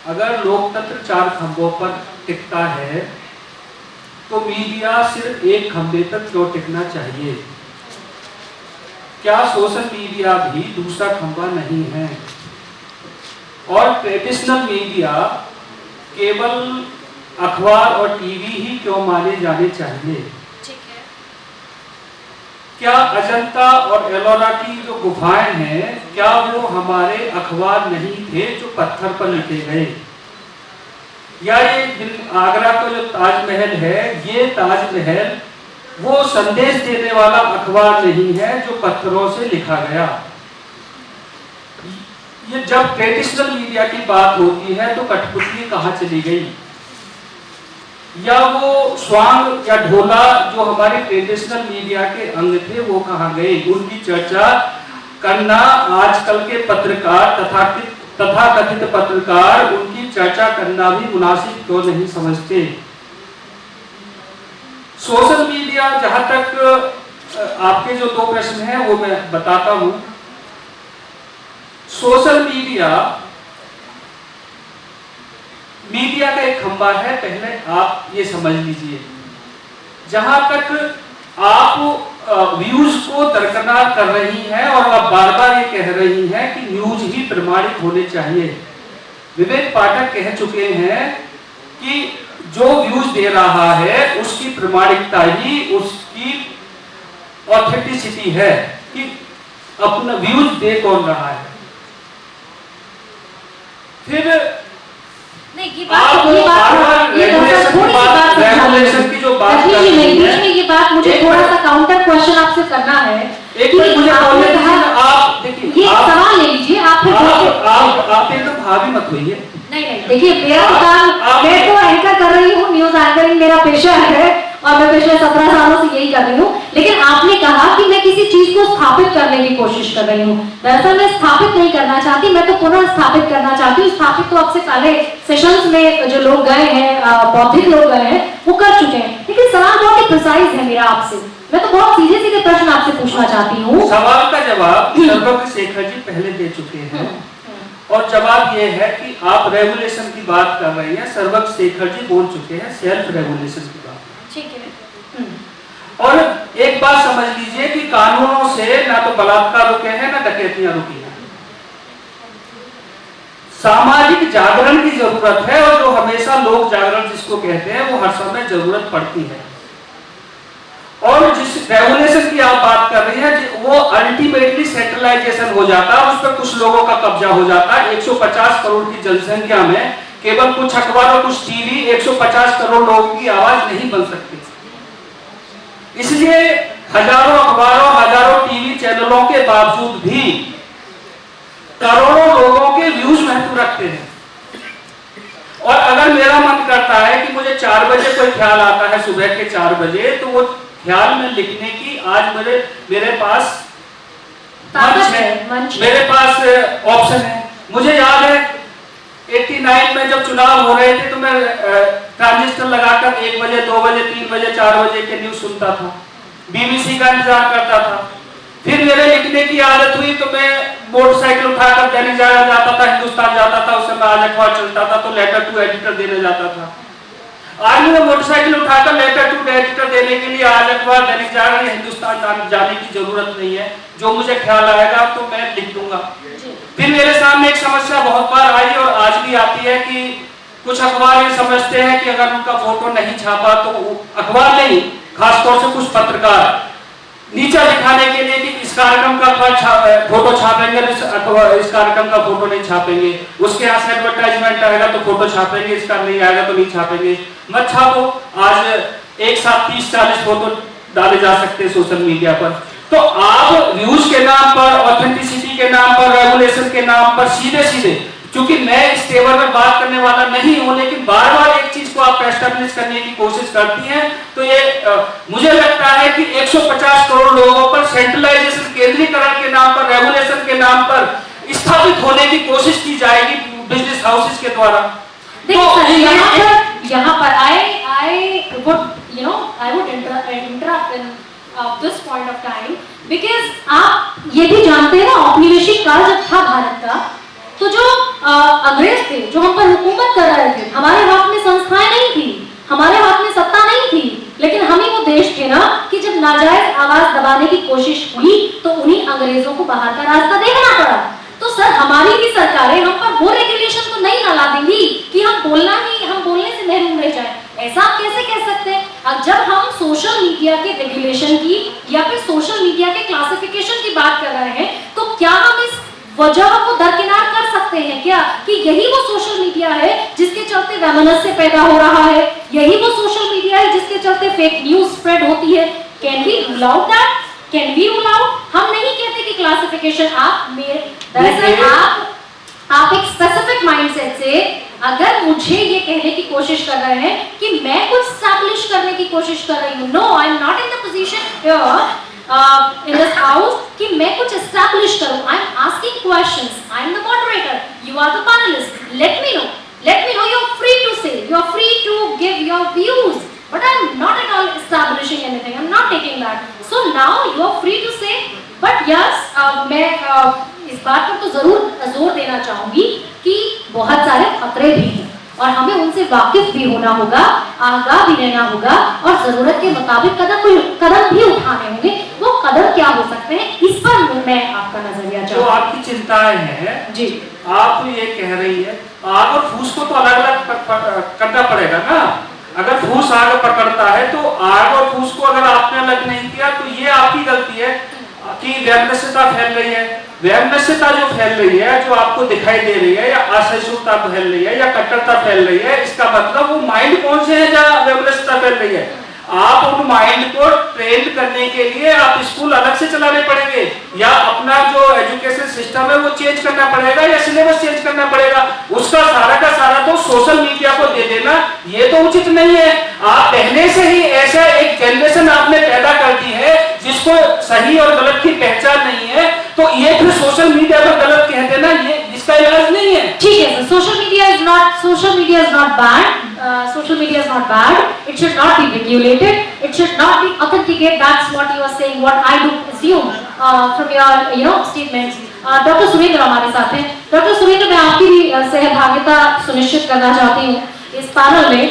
अगर लोकतंत्र चार खंभों पर टिकता है तो मीडिया सिर्फ एक खंभे तक क्यों टिकना चाहिए? क्या सोशल मीडिया भी दूसरा खंभा नहीं है? और ट्रेडिशनल मीडिया केवल अखबार और टीवी ही क्यों माने जाने चाहिए? क्या अजंता और एलोरा की जो गुफाएं हैं, क्या वो हमारे अखबार नहीं थे जो पत्थर पर लिखे गए? या ये आगरा का जो ताजमहल है, ये ताजमहल वो संदेश देने वाला अखबार नहीं है जो पत्थरों से लिखा गया? ये जब ट्रेडिशनल मीडिया की बात होती है तो कठपुतली कहाँ चली गई? या वो स्वांग या ढोला जो हमारे ट्रेडिशनल मीडिया के अंग थे वो कहाँ गए? उनकी चर्चा करना आजकल के पत्रकार तथाकथित पत्रकार उनकी चर्चा करना भी मुनासिब क्यों नहीं समझते? सोशल मीडिया, जहां तक आपके जो दो प्रश्न हैं वो मैं बताता हूं। सोशल मीडिया का एक खंभा है, पहले आप ये समझ लीजिए। जहां तक आप व्यूज को दरकिनार कर रही हैं और आप बार बार ये कह रही हैं कि न्यूज ही प्रमाणित होने चाहिए। विवेक पाठक कह चुके हैं कि जो व्यूज दे रहा है उसकी प्रमाणिकता ही उसकी ऑथेंटिसिटी है कि अपना व्यूज दे कौन रहा है। फिर नहीं, ये बात ये बात मुझे थोड़ा सा काउंटर क्वेश्चन आपसे करना है। एक मिनट मुझे आप देखिए, ये सवाल ले लीजिए आप एकदम भावी मत होइए। नहीं, देखिए मेरा काम, मैं तो एंकर कर रही हूँ, न्यूज एंकरिंग मेरा पेशा है और मैं पिछले 17 सालों से यही कर रही हूँ। लेकिन आपने कहा कि मैं किसी चीज को स्थापित करने की कोशिश कर रही हूँ। दरअसल मैं स्थापित नहीं करना चाहती, मैं तो पुनः स्थापित करना चाहती हूँ। स्थापित तो आपसे पहले सेशंस में जो लोग गए हैं, बौद्धिक लोग गए हैं, वो कर चुके हैं। लेकिन सवाल बहुत ही प्रिसाइज है मेरा आपसे। मैं तो बहुत सीधे प्रश्न आपसे पूछना चाहती हूँ। सवाल का जवाब सर्वज्ञ शेखर जी पहले दे चुके हैं और जवाब ये है कि आप रेगुलेशन की बात कर रही हैं, सर्वक शेखर जी बोल चुके हैं सेल्फ रेगुलेशन की बात। ठीक है। और एक बात समझ लीजिए कि कानूनों से ना तो बलात्कार रुके हैं ना डकैतियां रुकी हैं। सामाजिक जागरण की जरूरत है, और जो हमेशा लोक जागरण जिसको कहते हैं वो हर समय जरूरत पड़ती है। और जिस रेगुलेशन की आप बात कर रही हैं वो अल्टीमेटली सेंट्रलाइजेशन हो जाता है, उस पर कुछ लोगों का कब्जा हो जाता है। 150 करोड़ की जनसंख्या में केवल कुछ अखबार और कुछ टीवी 150 करोड़ लोगों की आवाज नहीं बन सकती। इसलिए हजारों अखबारों हजारों टीवी चैनलों के बावजूद भी करोड़ों लोगों के व्यूज महत्व रखते हैं। और अगर मेरा मन करता है कि मुझे 4 बजे कोई ख्याल आता है, सुबह के 4 बजे, तो वो ख्याल में लिखने की आज मेरे पास मंच है, मेरे पास ऑप्शन है। मुझे याद है 89 में जब चुनाव हो रहे थे तो मैं ट्रांजिस्टर लगाकर 1 बजे 2 बजे 3 बजे 4 बजे के न्यूज सुनता था, बीबीसी का इंतजार करता था। फिर मेरे लिखने की आदत हुई तो मैं मोटरसाइकिल उठाकर दैनिक जागरण जाता था, हिंदुस्तान जाता था, उस समय आज अखबार चलता था तो लेटर टू एडिटर देने जाता था। आज मुझे मोटरसाइकिल उठाकर लेटर टू एडिटर देने के लिए आज अखबार दैनिक जागरण या हिंदुस्तान जाने की जरूरत नहीं है। जो मुझे ख्याल आएगा तो मैं लिख दूंगा। फिर मेरे सामने एक समस्या बहुत बार आई और आज भी आती है कि कुछ अखबार ये समझते हैं कि अगर उनका फोटो नहीं छापा तो अखबार नहीं, खासतौर से कुछ पत्रकार नीचा दिखाने के लिए कि इस कार्यक्रम का फोटो छापेंगे, इस कार्यक्रम का फोटो नहीं छापेंगे, उसके यहाँ से एडवर्टाइजमेंट आएगा तो फोटो छापेंगे, इसका नहीं आएगा तो नहीं छापेंगे। मत छापो, आज एक साथ 30-40 फोटो डाले जा सकते हैं सोशल मीडिया पर। तो आप व्यूज के नाम पर, ऑथेंटिसिटी के नाम पर, रेगुलेशन के नाम पर सीधे क्योंकि मैं इस टेबल में बात करने वाला नहीं हूं, लेकिन बार बार एक चीज को आप एस्टेब्लिश करने की कोशिश करती हैं, तो ये मुझे लगता है कि 150 करोड़ लोगों पर सेंट्रलाइजेशन, केंद्रीकरण के नाम पर, रेगुलेशन के नाम पर स्थापित होने की कोशिश की जाएगी बिजनेस हाउसेस के द्वारा। यहाँ पर I would interrupt in this point of time because आप ये भी जानते हैं ना, औपनिवेशिक काल जब था भारत का, तो जो अंग्रेज थे जो हम पर हुकूमत कर रहे थे, हमारे हाथ में संस्थाएं नहीं थी, हमारे हाथ में सत्ता नहीं थी, लेकिन हम ही वो देश थे ना कि जब नाजायज आवाज दबाने की कोशिश हुई तो उन्हीं अंग्रेजों को बाहर का रास्ता देखना पड़ा। तो सर हमारी ही सरकारें हम पर वो रेगुलेशन तो नहीं ला देंगी कि हम बोलने से महरूम रह जाए। ऐसा आप कैसे कह सकते हैं? अब जब हम सोशल मीडिया के रेगुलेशन की या फिर सोशल मीडिया के क्लासिफिकेशन की बात कर रहे हैं, तो क्या हम इस वजह को दरकिनार कर सकते हैं क्या कि यही वो सोशल मीडिया है जिसके चलते वैमनस्य पैदा हो रहा है, यही वो सोशल मीडिया है जिसके चलते फेक न्यूज स्प्रेड होती है? Can we rule out that? Can we rule out? हम नहीं कहते कि क्लासिफिकेशन दरअसल आप एक स्पेसिफिक माइंडसेट से अगर मुझे ये कहने की कोशिश कर रहे हैं कि मैं कुछ स्टैब्लिश करने की कोशिश कर रही हूँ, no I am not in the position here in this house कि मैं कुछ establish करूँ। I am asking questions. I am the moderator. You are the panelist. Let me know. You are free to say. You are free to give your views. But I am not at all establishing anything. I am not taking that. So now you are free to say. But yes, मैं इस बात पर तो जरूर जोर देना चाहूँगी कि बहुत सारे खतरे भी हैं और हमें उनसे वाकिफ भी होना होगा, आगाह भी रहना होगा और जरूरत के मुताबिक कदम भी उठाने होंगे। वो कदम क्या हो सकते हैं, इस पर मैं आपका नजरिया चाहूँगी। जो आपकी चिंताएं हैं जी, आप ये कह रही है आग और फूस को तो अलग अलग करना पड़ेगा ना। अगर फूस आग पकड़ता है तो आग और फूस को अगर आपने अलग नहीं किया तो ये आपकी गलती है कि वैमनस्यता फैल रही है। वैमनस्यता जो फैल रही है, जो आपको दिखाई दे रही है, या असहिष्णुता फैल रही है या कट्टरता फैल रही है, इसका मतलब वो माइंड कौन से है जहाँ वैमनस्यता फैल रही है? आप उन माइंड को ट्रेन करने के लिए आप स्कूल अलग से चलाने पड़ेंगे या अपना जो एजुकेशन सिस्टम है वो चेंज करना पड़ेगा या सिलेबस चेंज करना पड़ेगा। उसका सारा का सारा तो सोशल मीडिया को दे देना ये तो उचित नहीं है। आप पहले से ही ऐसा एक जनरेशन आपने पैदा कर दी है जिसको सही और गलत की पहचान नहीं है, तो ये फिर सोशल मीडिया पर गलत कह देना ये इसका इलाज नहीं है। ठीक है sir, social media is not bad. Social media is not bad. It should not be regulated. It should not be authenticated. That's what you are saying. What I do assume from your statements. Doctor Surendra हमारे साथ हैं। डॉक्टर सुरेंद्र, मैं आपकी भी सहभागिता सुनिश्चित करना चाहती हूँ इस पैनल में।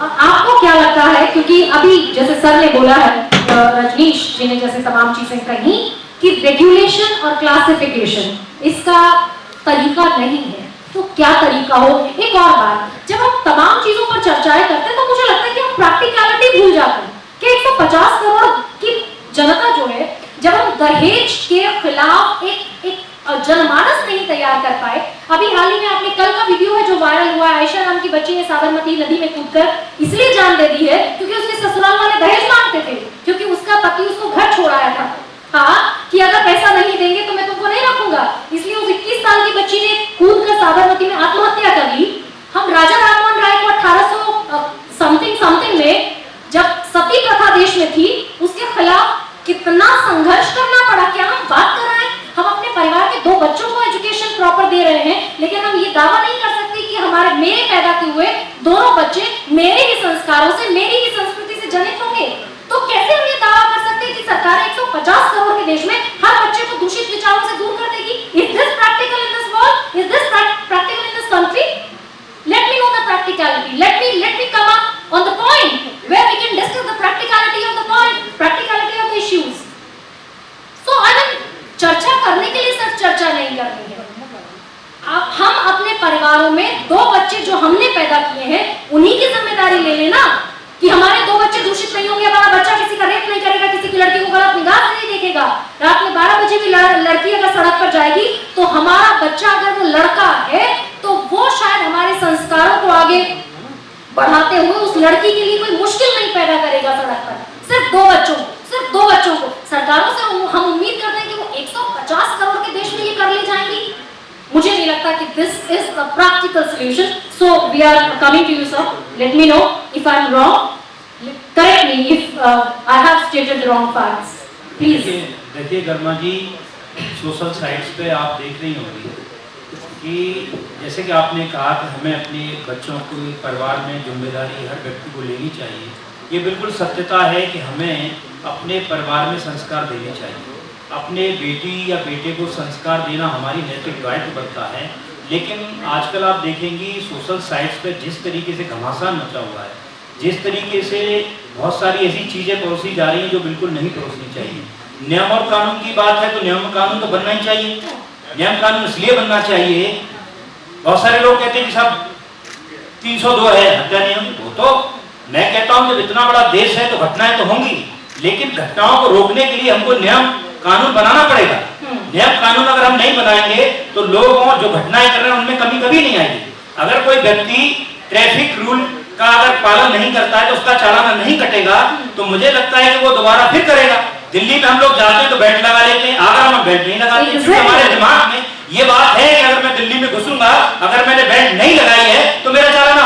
आपको क्या लगता है, क्योंकि अभी जैसे सर ने बोला है, रजनीश जी ने जैसे तमाम चीजें कही कि रेगुलेशन और क्लासिफिकेशन इसका तरीका नहीं है, तो क्या तरीका हो? एक और बात, जब हम तमाम चीजों पर चर्चाएं करते हैं तो मुझे लगता है कि हम प्रैक्टिकलिटी भूल जाते हैं कि 150 करोड़ की जनता जो है, जब हम दहेज के खिलाफ एक जनमानस नहीं तैयार कर पाए। अभी हाल ही में आपने कल का वीडियो है जो वायरल हुआ है, आयशा नाम की बच्ची ने साबरमती नदी में कूदकर इसलिए जान दे दी है क्योंकि उसके ससुराल वाले दहेज मांगते थे, क्योंकि उसका पति उसको घर छोड़ाया था, हाँ, कि अगर पैसा नहीं देंगे तो मैं तुमको नहीं रखूंगा। इसलिए उस 21 साल की बच्ची ने कूदकर साबरमती में आत्महत्या कर ली। हम राजा राममोहन राय को 1800 समथिंग में जब सती प्रथा देश में थी, उसके खिलाफ कितना संघर्ष करना पड़ा। क्या हम बात कर रहे हैं, हम अपने परिवार के 2 बच्चों को एजुकेशन प्रॉपर दे रहे हैं, लेकिन हम ये दावा नहीं कर सकते कि हमारे मेरे पैदा किए हुए दोनों बच्चे मेरे ही संस्कारों से, मेरी ही संस्कृति से जनित होंगे। तो कैसे हम ये दावा कर सकते हैं कि सरकार 150 करोड़ के देश में हर बच्चे को दूषित विचारों से दूर कर देगी? Is this practical in this world? Is this practical in this country? Let me know the practicality. Let me come up on the point where we can discuss the practicality of the point, practicality of the issues. So I mean, चर्चा करने के लिए सिर्फ चर्चा नहीं करनी है। हम अपने परिवारों में 2 बच्चे जो हमने पैदा किए हैं उन्हीं की जिम्मेदारी ले लेना कि हमारे 2 बच्चे दूषित नहीं होंगे, हमारा बच्चा किसी का रेप नहीं करेगा, किसी की लड़की को गलत निगाह से नहीं देखेगा। रात में 12 बजे भी लड़की अगर सड़क पर जाएगी तो हमारा बच्चा, अगर वो लड़का है तो वो शायद हमारे संस्कारों को आगे बढ़ाते हुए उस लड़की के लिए कोई मुश्किल नहीं पैदा करेगा सड़क पर। सिर्फ 2 बच्चों को सरकारों से हम उम्मीद करते हैं कि वो 150 करोड़ के देश में ये कर ले जाएंगी। मुझे नहीं लगता कि this is the practical solution. So we are coming to you sir, let me know if I am wrong, correct me if I have stated wrong facts please. देखिए गर्मा जी, सोशल साइट्स पे आप देख रही होंगी कि जैसे कि आपने कहा कि हमें अपने बच्चों को परिवार में जिम्मेदारी हर व्यक्ति को लेनी चाहिए। ये बिल्कुल सत्यता है कि हमें अपने परिवार में संस्कार देने चाहिए। अपने बेटी या बेटे को संस्कार देना हमारी नैतिक दायित्व बनता है। लेकिन आजकल आप देखेंगी सोशल साइट्स पे जिस तरीके से घमासान मचा हुआ है, जिस तरीके से बहुत सारी ऐसी चीज़ें परोसी जा रही हैं जो बिल्कुल नहीं परोसनी चाहिए। नियम और कानून की बात है तो नियम कानून तो बनना ही चाहिए। नियम कानून इसलिए बनना चाहिए, बहुत सारे लोग कहते हैं कि साहब 302 है, हत्या नहीं होगी। वो तो मैं कहता हूँ जब इतना बड़ा देश है तो घटनाएं तो होंगी, लेकिन घटनाओं को रोकने के लिए हमको नियम कानून बनाना पड़ेगा। नियम कानून अगर हम नहीं बनाएंगे तो लोगों जो घटनाएं कर रहे हैं उनमें कमी कभी नहीं आएगी। अगर कोई व्यक्ति ट्रैफिक रूल का अगर पालन नहीं करता है तो उसका चालान नहीं कटेगा तो मुझे लगता है कि वो दोबारा फिर करेगा। दिल्ली में हम लोग जाते हैं तो बेल्ट लगा लेते हैं, आगरा में बेल्ट नहीं लगाते, क्योंकि हमारे दिमाग में ये बात है कि अगर मैं दिल्ली में घुसूंगा, अगर मैंने बेल्ट नहीं लगाई है तो मेरा चालान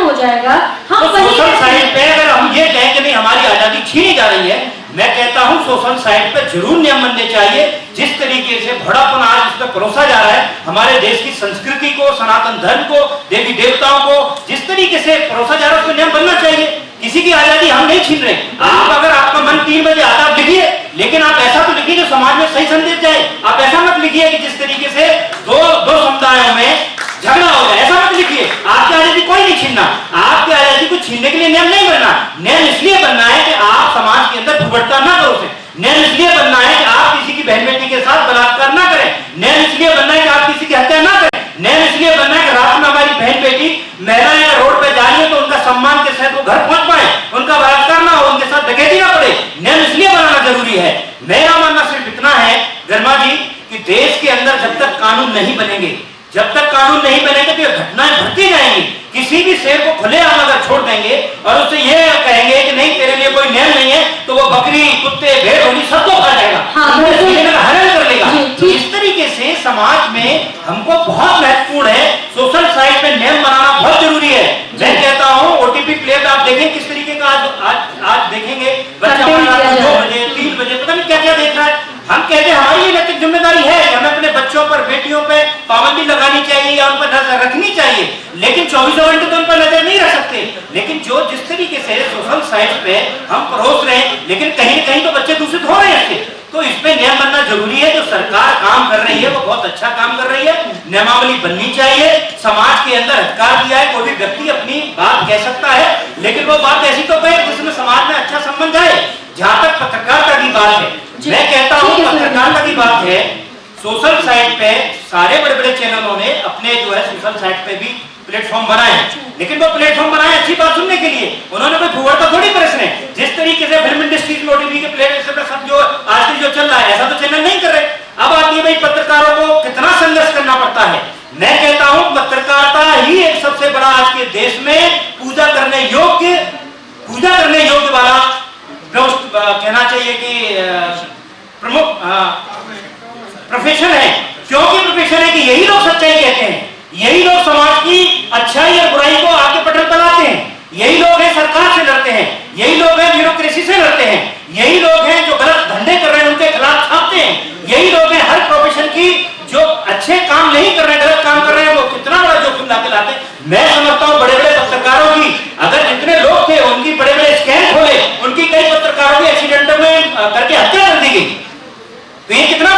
हो जाएगा। तो सोशल साइट पे अगर हम ये कहें कि नहीं हमारी आजादी छीनी जा रही है, मैं कहता हूं सोशल साइट पे जरूर नियम बनने चाहिए। जिस तरीके से बड़ापन आज इस पर परोसा जा रहा है, हमारे देश की संस्कृति को, सनातन धर्म को, देवी देवताओं को जिस तरीके से परोसा जा रहा है उसमें नियम बनना चाहिए। किसी की आजादी हम नहीं छीन रहे। आप अगर आपका मन 3 बजे आता आप लिखिए, लेकिन आप ऐसा तो लिखिए जो समाज में सही संदेश जाए। आप ऐसा मत लिखिए कि जिस तरीके से दो समुदायों में झगड़ा हो जाए, ऐसा मत लिखिए। आपकी आजादी कोई नहीं छीनना, आपकी आजादी को छीनने के लिए नियम नहीं बनना। नियम इसलिए बनना है कि आप समाज के अंदर भुगड़ता ना करो। नियम इसलिए बनना है कि आप किसी की बहन बेटी के साथ बलात्कार ना करें। नियम इसलिए बनना है कि आप किसी की हत्या ना करें। नियम इसलिए बनना है कि रात में हमारी बहन बेटी महिलाएं अगर रोड पे जा रही है तो उनका सम्मान के साथ वो घर पहुंच पाए, उनका बलात्कार ना हो, उनके साथ डकैती ना पड़े। नियम इसलिए बनाना जरूरी है। मेरा मानना सिर्फ इतना है गर्मा जी कि देश के अंदर जब तक कानून नहीं बनेंगे, जब तक कानून नहीं बनेंगे तो ये घटनाएं बढ़ती जाएंगी। किसी भी शेर को खुलेआम अगर छोड़ देंगे और उससे ये कहेंगे कि नहीं तेरे लिए कोई नियम नहीं है, तो वो बकरी, कुत्ते, भेड़, होनी सबको खा जाएगा, हरण कर लेगा। तो इस तरीके से समाज में हमको बहुत महत्वपूर्ण है, सोशल साइट में नियम बनाना बहुत जरूरी है। मैं कहता हूँ ओटीपी प्लेट आप देखें किस तरीके का आज देखेंगे, बच्चा 2 बजे 3 बजे पता नहीं क्या क्या देख रहा है। हम कहते हैं हमारी ये नैतिक जिम्मेदारी है कि हमें अपने बच्चों पर, बेटियों पे पाबंदी लगानी चाहिए या उन पर नजर रखनी चाहिए, लेकिन 24 घंटे तो उन पर नजर नहीं रख सकते। लेकिन जो जिस तरीके से सोशल साइट पे हम परोस रहे हैं, लेकिन कहीं न कहीं तो बच्चे दूषित हो रहे हैं, तो इस पे नियम बनना जरूरी है। जो सरकार काम कर रही है वो बहुत नियमावली बननी चाहिए। समाज के अंदर अधिकार दिया है, कोई भी व्यक्ति अपनी बात कह सकता है, लेकिन वो बात ऐसी तो कहे जिसमें समाज में अच्छा संबंध आए। जहां तक पत्रकारिता की बात है, मैं कहता हूं पत्रकारिता की बात है, सोशल साइट पे सारे बड़े बड़े चैनलों ने अपने जो है सोशल साइट पे भी प्लेटफॉर्म बनाए, लेकिन वो प्लेटफॉर्म बनाए अच्छी बात सुनने के लिए। उन्होंने कोई फूहड़ का थोड़ी प्रश्न है। जिस तरीके से फिल्म इंडस्ट्रीज में ओटीटी के प्लेटफॉर्म सब जो आजकल जो चल रहा है, ऐसा तो चैनल नहीं कर रहे। अब आती है भाई पत्रकारों को कितना संघर्ष करना पड़ता है। मैं कहता हूं पत्रकारिता ही एक सबसे बड़ा आज के देश में पूजा करने योग्य वाला कहना चाहिए कि प्रमुख प्रोफेशन है। क्योंकि प्रोफेशन है कि यही लोग सच्चाई कहते हैं, यही लोग समाज की अच्छाई और बुराई को आगे पटल बनाते हैं, यही लोग हैं सरकार से लड़ते हैं, यही लोग हैं ब्यूरोक्रेसी से लड़ते हैं, यही लोग हैं जो गलत धंधे कर रहे हैं उनके खिलाफ छापते हैं, यही लोग हैं हर प्रोफेशन की जो अच्छे काम नहीं कर रहे हैं, गलत काम कर रहे हैं, वो कितना बड़ा जोखिम ला के लाते हैं। मैं समझता हूँ बड़े बड़े पत्रकारों की अगर जितने लोग थे उनकी बड़े बड़े स्कैम खोले, उनकी कई पत्रकारों की एक्सीडेंटों में करके हत्या कर दी गई, तो ये कितना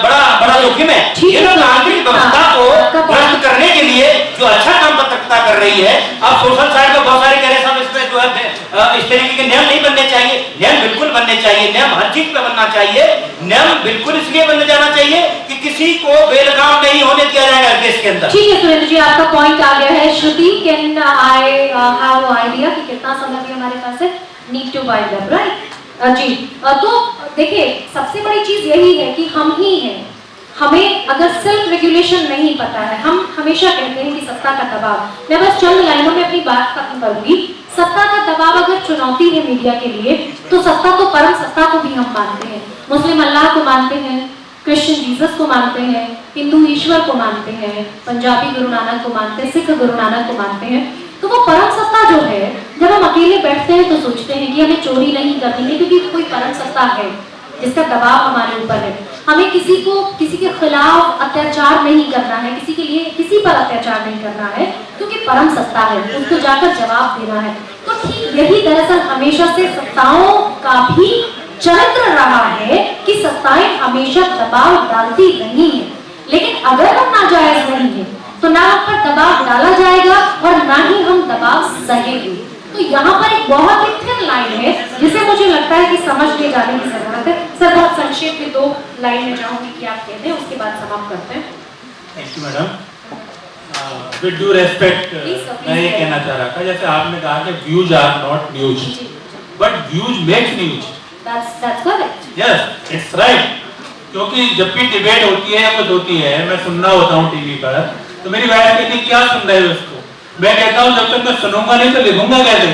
बड़ा जोखिम है। ये लोग नागरिक व्यवस्था को भ्रष्ट करने के लिए जो अच्छा काम पत्रकारिता कर रही है। अब सोशल साइट पर बहुत सारे कह रहे हैं इसमें जो है इस तरीके के नियम नहीं बनने चाहिए। नियम बिल्कुल बनने चाहिए, नियम हर चीज पे बनना चाहिए। नियम बिल्कुल इसलिए बनने जाना चाहिए कि किसी को बेलगाम नहीं होने दिया जाएगा देश के अंदर। ठीक है सुरेंद्र जी, आपका पॉइंट आ गया है। Shruti, can I have idea कि कितना समय भी हमारे पास है? Need to wind up, right? जी, तो देखिए सबसे बड़ी चीज यही है कि हम ही हैं, हमें अगर सेल्फ रेगुलेशन नहीं पता है, हम हमेशा कहते हैं कि सत्ता का दबाव। मैं बस चंद लाइनों में अपनी बात खत्म करूंगी। सत्ता का दबाव अगर चुनौती है मीडिया के लिए, तो सत्ता तो परम सत्ता को भी हम मानते हैं। मुस्लिम अल्लाह को मानते हैं, क्रिश्चियन जीसस को मानते हैं, हिंदू ईश्वर को मानते हैं, पंजाबी गुरु नानक को मानते हैं, सिख गुरु नानक को मानते हैं। तो वो परम सत्ता जो है, जब हम अकेले बैठते हैं तो सोचते हैं कि हमें चोरी नहीं करनी है क्योंकि कोई परम सत्ता है जिसका दबाव हमारे ऊपर है। हमें किसी के खिलाफ अत्याचार नहीं करना है, किसी पर अत्याचार नहीं करना है क्योंकि परम सत्ता है, उसको जाकर जवाब देना है। तो ठीक यही दरअसल हमेशा से सत्ताओं का भी चरित्र रहा है कि सत्ताएं हमेशा दबाव डालती रही हैं, लेकिन अगर हम नाजायज नहीं है तो ना हम पर दबाव डाला जाएगा और ना ही हम दबाव सहेंगे। तो यहाँ पर एक बहुत ही थिन लाइन है जिसे मुझे लगता है कि समझ ले जाने की जरूरत है। सर बहुत संक्षेप में 2 लाइन में चाहूंगी कि आप कहते हैं, उसके बाद समाप्त करते हैं। Thank you madam. With due respect मैं ये कहना चाह रहा था, जैसे आपने कहा कि views are not news, but views makes news. That's correct. Yes, it's right. क्योंकि जब भी डिबेट होती है या कुछ होती है, मैं सुनना होता हूँ टीवी पर, तो मेरी वाइफ कहती क्या सुन रहे हो इसको? मैं कहता हूँ जब तक मैं सुनूंगा नहीं तो लिखूंगा कैसे?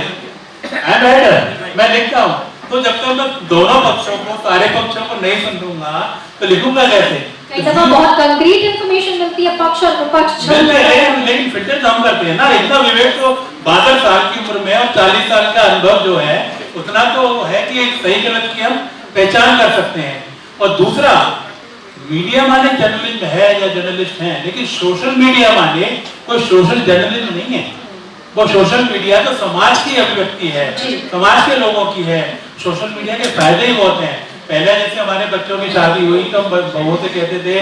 मैं लिखता हूँ, तो जब तक मैं दोनों पक्षों को, सारे पक्षों को नहीं सुनूंगा तो लिखूंगा कैसे? कई दफा बहुत कंक्रीट इंफॉर्मेशन मिलती है पक्ष और विपक्ष, लेकिन फिल्टर हम करते हैं ना। इतना विवेक तो 62 साल की उम्र में और 40 साल का अनुभव जो है उतना तो है कि एक सही गलत की हम पहचान कर सकते हैं। और दूसरा, मीडिया माने जर्नलिज्म है या जर्नलिस्ट हैं, लेकिन सोशल मीडिया माने कोई सोशल जर्नलिज्म नहीं है। वो सोशल मीडिया तो समाज की अभिव्यक्ति है, समाज के लोगों की है। सोशल मीडिया के फायदे ही बहुत हैं। पहले जैसे हमारे बच्चों की शादी हुई तो हम बहुओं से कहते थे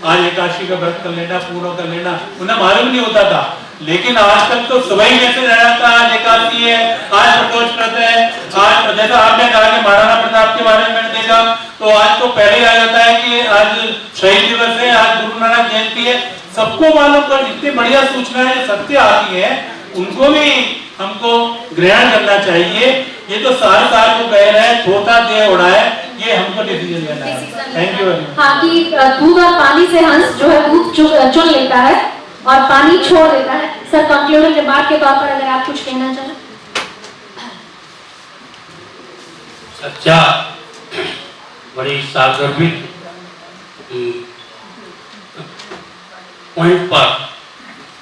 आज एकादशी का व्रत कर लेना, पूरा कर लेना, उन्हें मालूम नहीं होता था। लेकिन आजकल तो सुबह ही मैसेज आ जाता है आज एकादशी है, आज प्रदोष व्रत है, आज जैसा आपने कहा कि महाराणा प्रताप के बारे में मैंने देखा तो आज तो पहले आ जाता है कि आज शहीद दिवस है, आज गुरु नानक जयंती है। सबको मालूम कर इतनी बढ़िया सूचनाएं जो सत्य आती है उनको भी हमको ग्रहण करना चाहिए। ये तो साल को कह रहे हैं छोटा दे उड़ाए, ये हमको डिसीजन लेना है। Thank you. हाँ कि दूध और पानी से हंस जो है दूध चुन लेता है और पानी छोड़ देता है। सर कंक्लूडिंग रिमार्क के तौर पर अगर आप कुछ कहना चाहें। सच्चा बड़ी सागर्भिक पॉइंट पर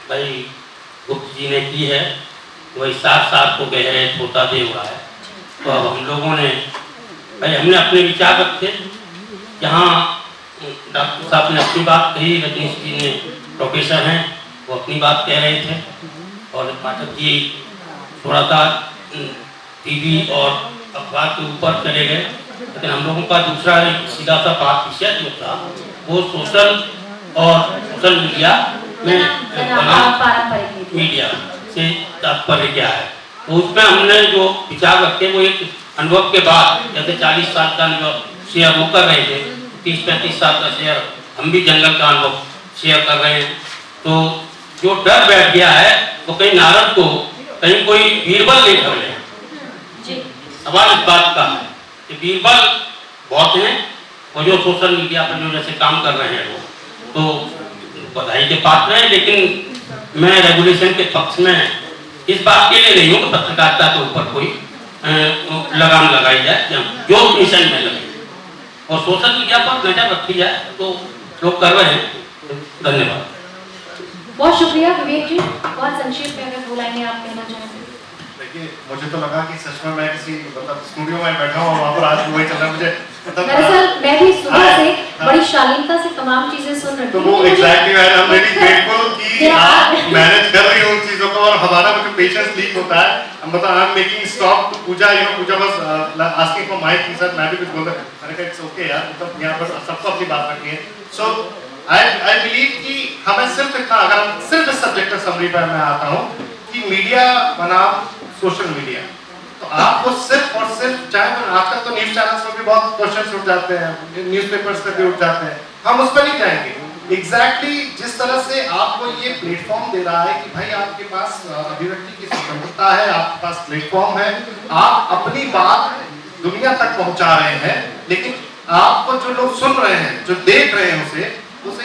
भाई गुप्त जी ने की है, वही 7 को कह रहे छोटा दे हुआ है। तो अब हम लोगों ने भाई हमने अपने विचार रखे, यहाँ डॉक्टर साहब ने अपनी बात कही, रजनीश जी ने प्रोफेसर हैं वो अपनी बात कह रहे थे, और पाठक जी थोड़ा सा टीवी और अखबार के ऊपर चले गए। लेकिन हम लोगों का दूसरा एक सीधा सा बात विषय जो था वो सोशल और सोशल मीडिया में बनाम पारंपरिक मीडिया से तात्पर्य क्या है। तो उसमें हमने जो विचार रखे वो एक अनुभव के बाद, जैसे 40 साल का अनुभव शेयर वो कर रहे थे, 30-35 साल का शेयर हम भी जंगल का अनुभव शेयर कर रहे हैं। तो जो डर बैठ गया है वो कहीं नारद को कहीं कोई बीरबल नहीं कर ले। सवाल इस बात का है कि बीरबल बहुत हैं और जो सोशल मीडिया पर जो जैसे काम कर रहे हैं वो तो बधाई के पात्र हैं, लेकिन मैं रेगुलेशन के पक्ष में इस बात के लिए नहीं हूँ कि पत्रकारिता के ऊपर कोई लगाम लगाई जाए, जो मिशन में लगे और सोशल मीडिया पर नजर रखी जाए तो लोग कर रहे हैं। धन्यवाद। बहुत शुक्रिया विवेक जी, बहुत संक्षेप में अगर 2 लाइनें आप कहना चाहें। देखिए, मुझे तो लगा कि सच में मैं किसी मतलब स्टूडियो में बैठा हूँ और वहाँ पर आज वही चल रहा है। मुझे मतलब दरअसल मैं भी सुबह से बड़ी शालीनता से तमाम चीजें सुन रही तो वो exactly I am very grateful कि आप मैनेज कर रही हो उन चीजों को और हमारा जो पेशेंस लीक होता है, मतलब I am making stop to Pooja, you know Pooja बस आस्किंग फॉर माइक कि सर मैं भी कुछ बोल रहा हूं। मैंने कहा इट्स ओके यार, मतलब यहाँ पर सबको अपनी बात रखनी है। सो आई बिलीव कि हमें सिर्फ इतना, अगर हम सिर्फ इस सब्जेक्ट समरी पर मैं आता हूँ कि मीडिया बनाम सोशल मीडिया, तो आपको सिर्फ और सिर्फ, चाहे आजकल तो न्यूज चैनल्स में भी बहुत क्वेश्चंस उठ जाते हैं, न्यूज़पेपर्स पे भी उठ जाते हैं, हम उस पर नहीं जाएंगे। एग्जैक्टली जिस तरह से आपको ये प्लेटफॉर्म दे रहा है कि भाई आपके पास अभिव्यक्ति की स्वतंत्रता है, आपके पास प्लेटफॉर्म है, आप अपनी बात दुनिया तक पहुंचा रहे हैं, लेकिन आपको जो लोग सुन रहे हैं, जो देख रहे हैं उसे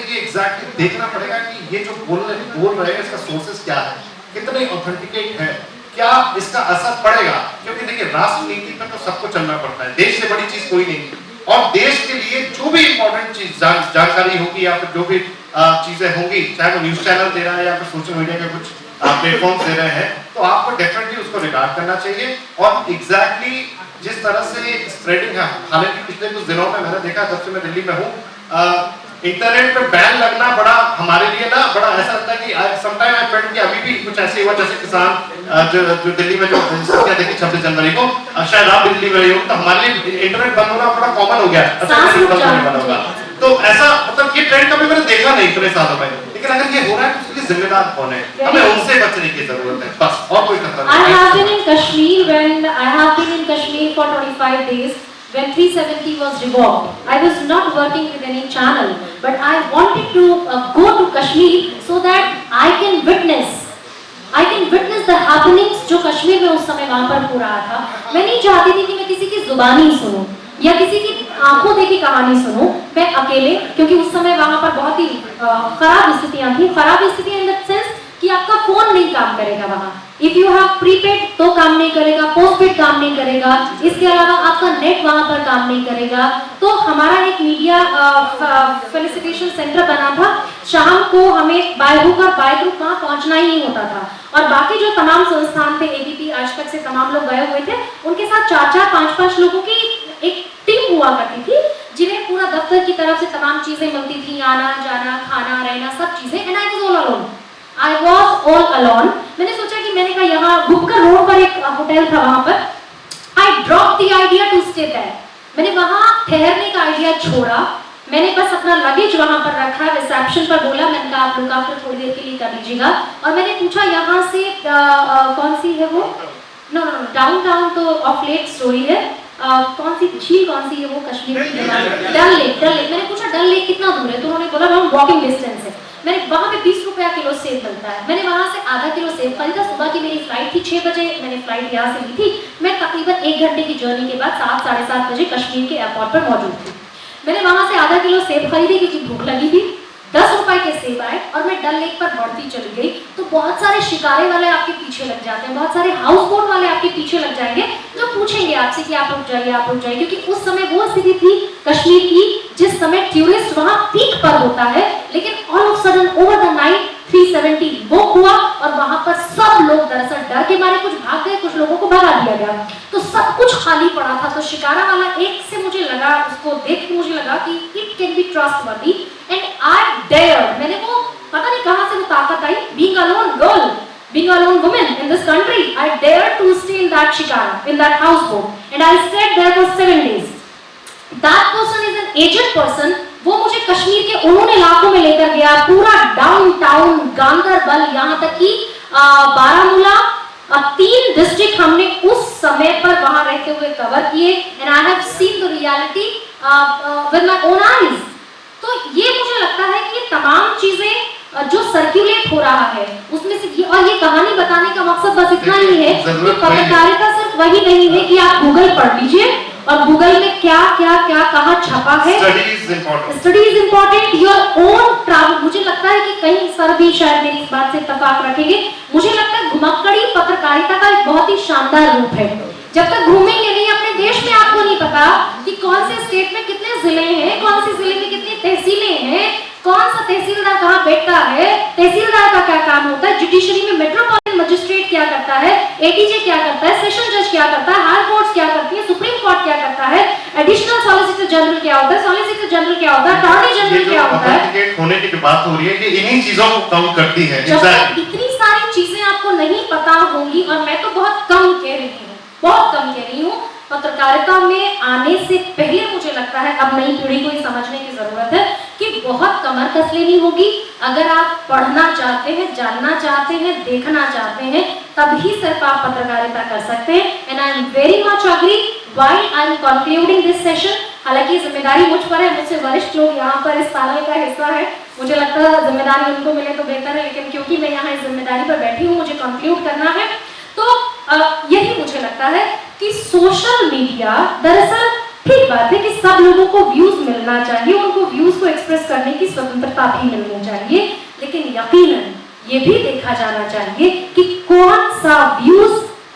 ये एग्जैक्टली देखना पड़ेगा कि ये जो बोल रहे हैं इसका सोर्सेस क्या है, कितने ऑथेंटिकेट है, क्या इसका असर पड़ेगा। क्योंकि देखिए राष्ट्र नीति पर तो सबको चलना पड़ता है, देश से बड़ी चीज कोई नहीं, और देश के लिए जो भी इंपॉर्टेंट चीज जानकारी होगी या फिर जो भी चीजें होंगी, चाहे वो न्यूज चैनल दे रहा है या फिर सोशल मीडिया के कुछ प्लेटफॉर्म दे रहे हैं, तो आपको डेफिनेटली उसको रिगार्ड करना चाहिए। और एग्जैक्टली जिस तरह से स्प्रेडिंग है, हालांकि पिछले कुछ दिनों में मैंने देखा, जब से मैं दिल्ली में हूँ, इंटरनेट पे बैन लगना बड़ा हमारे लिए ना बड़ा ऐसा लगता है कि समटाइम आई फेल्ट कि अभी भी कुछ ऐसे हुआ जैसे किसान जो दिल्ली में जो क्या देखी 26 जनवरी को, शायद आप दिल्ली में रही हो, तो हमारे लिए इंटरनेट बंद होना बड़ा कॉमन हो गया। तो ऐसा मतलब ये ट्रेंड कभी मैंने देखा नहीं इतने सालों में, लेकिन अगर ये हो रहा है तो उसके लिए जिम्मेदार कौन है? हमें उनसे बचने की जरूरत है, बस, और कोई खतरा नहीं। I have been in Kashmir when I have been in Kashmir for 25 days. When 370 was revoked, I was not working with any channel, but I wanted to go to Kashmir so that I can witness the happenings जो कश्मीर में उस समय वहाँ पर हो रहा था। मैं नहीं चाहती थी कि मैं किसी की जुबानी सुनूं या किसी की आंखों देखी कहानी सुनूं, मैं अकेले, क्योंकि उस समय वहाँ पर बहुत ही खराब स्थितियाँ थी। खराब स्थितियाँ इन द सेंस कि आपका फोन नहीं काम करेगा वहाँ, इफ यू हैव प्रीपेड तो काम नहीं करेगा, पोस्टपेड काम नहीं करेगा, इसके अलावा आपका नेट वहाँ पर काम नहीं करेगा। तो हमारा एक मीडिया फेलिसिटेशन सेंटर बना था, शाम को हमें बाय हुक और बाय ग्रुप वहाँ पहुँचना ही होता था, और बाकी जो तमाम संस्थान थे, एबीपी आज तक से तमाम लोग गए हुए थे, उनके साथ 4-4, 5-5 लोगों की एक टीम हुआ करती थी, जिन्हें पूरा दफ्तर की तरफ से तमाम चीजें मिलती थी, आना जाना खाना रहना सब चीजें, and I was all alone. I was all alone. मैंने सोचा कि मैंने कहा यहाँ भुपकर रोड पर एक होटल था, वहाँ पर I dropped the idea to stay there. मैंने वहाँ ठहरने का आइडिया छोड़ा, मैंने बस अपना लगेज वहाँ पर रखा, रिसेप्शन पर बोला, मैंने कहा आप लोग आकर थोड़ी देर के लिए कर लीजिएगा, और मैंने पूछा यहाँ से कौन सी है वो, नो डाउनटाउन तो ऑफ लेट स्टोरी है, कौन सी झील कौन सी है वो कश्मीर की, डल लेक। मैंने पूछा डल लेक कितना दूर है, तो उन्होंने बोला हम वॉकिंग डिस्टेंस है। मैंने वहाँ पे 20 रुपया किलो सेब मिलता है, मैंने वहाँ से आधा किलो सेब खरीदा। सुबह की मेरी फ्लाइट थी, 6 बजे मैंने फ्लाइट यहाँ से ली थी, मैं तकरीबन 1 घंटे की जर्नी के बाद 7-7:30 बजे कश्मीर के एयरपोर्ट पर मौजूद थी। मैंने वहाँ से आधा किलो सेब खरीदे क्योंकि भूख लगी थी, 10 रुपए के सेब आए, और मैं डल लेक पर बढ़ती चली गई। तो बहुत सारे शिकारे वाले आपके पीछे लग जाते हैं, बहुत सारे हाउस बोट वाले आपके पीछे लग जाएंगे, जो पूछेंगे आपसे कि आप रुक जाइए, आप रुक जाइए, क्योंकि उस समय वो स्थिति थी कश्मीर की जिस समय टूरिस्ट वहाँ पीक पर होता है, लेकिन all of sudden over the night 370 वो हुआ, और वहाँ पर सब लोग दरअसल डर के मारे कुछ भाग गए, कुछ लोगों को भगा दिया गया, तो सब कुछ खाली पड़ा था। तो शिकारा वाला एक से मुझे लगा, उसको देख के मुझे लगा कि it can be trustworthy, and I dare, मैंने वो पता नहीं कहाँ से वो ताकत आई, being a lone girl, being a lone woman in this country, I dared to stay in that shikara, in that houseboat, and I stayed there for 7 days. That person is an aged person वो मुझे कश्मीर के उन्होंने इलाकों में लेकर गया, पूरा डाउनटाउन गांदरबल, यहाँ तक कि बारामूला, 3 डिस्ट्रिक्ट हमने उस समय पर वहां रहते हुए कवर किए। And I have seen the reality with my own eyes. तो ये मुझे लगता है कि ये तमाम चीजें जो सर्कुलेट हो रहा है उसमें से ये, और ये कहानी बताने का मकसद बस इतना ही है कि पत्रकारिता सिर्फ वही नहीं है कि आप गूगल पढ़ लीजिए और गूगल में क्या क्या क्या कहाँ छपा है। Study is important, your own travel. मुझे लगता है कि कहीं सर भी शायद मेरी इस बात से इत्तेफाक रखेंगे, मुझे लगता है घुमक्कड़ी पत्रकारिता का एक बहुत ही शानदार रूप है। जब तक घूमेंगे नहीं अपने देश में, आपको नहीं पता कि कौन से स्टेट में कितने जिले हैं, कौन से जिले में कितनी तहसीलें हैं, कौन सा तहसीलदार कहाँ बैठता है, तहसीलदार का क्या काम होता है, जुडिशरी में मेट्रोपॉलिटन मजिस्ट्रेट क्या करता है, एटीजे क्या करता है, सेशन जज क्या करता है, हाई कोर्ट्स क्या करती है, सुप्रीम कोर्ट क्या करता है, एडिशनल सॉलिसिटर जनरल क्या होता है, सॉलिसिटर जनरल क्या होता है, अटॉर्नी जनरल क्या होता है। होने की बात हो रही है कि इन्हीं चीजों को काउंट करती है। जब तक इतनी सारी चीजें आपको नहीं पता होंगी, और मैं तो बहुत कम कह रही हूँ, बहुत कम कह रही हूँ, पत्रकारिता में आने से पहले मुझे लगता है अब नई पीढ़ी को ये समझने की जरूरत है कि बहुत कमर कस लेनी होगी। अगर आप पढ़ना चाहते हैं, जानना चाहते हैं, देखना चाहते हैं, तभी सिर्फ आप पत्रकारिता कर सकते हैं। And I am very much agree while I am concluding this session. हालांकि जिम्मेदारी मुझ पर है, मुझसे वरिष्ठ लोग यहाँ पर इस पैनल का हिस्सा है, मुझे लगता है जिम्मेदारी उनको मिले तो बेहतर है, लेकिन क्योंकि मैं यहाँ इस जिम्मेदारी पर बैठी हूँ, मुझे कंक्लूड करना है। तो यही मुझे लगता है कि सोशल मीडिया दरअसल ठीक बात है कि सब लोगों को व्यूज मिलना चाहिए, उनको व्यूज को एक्सप्रेस करने की स्वतंत्रता भी मिलनी चाहिए, लेकिन यकीनन ये भी देखा जाना चाहिए कि कौन सा व्यूज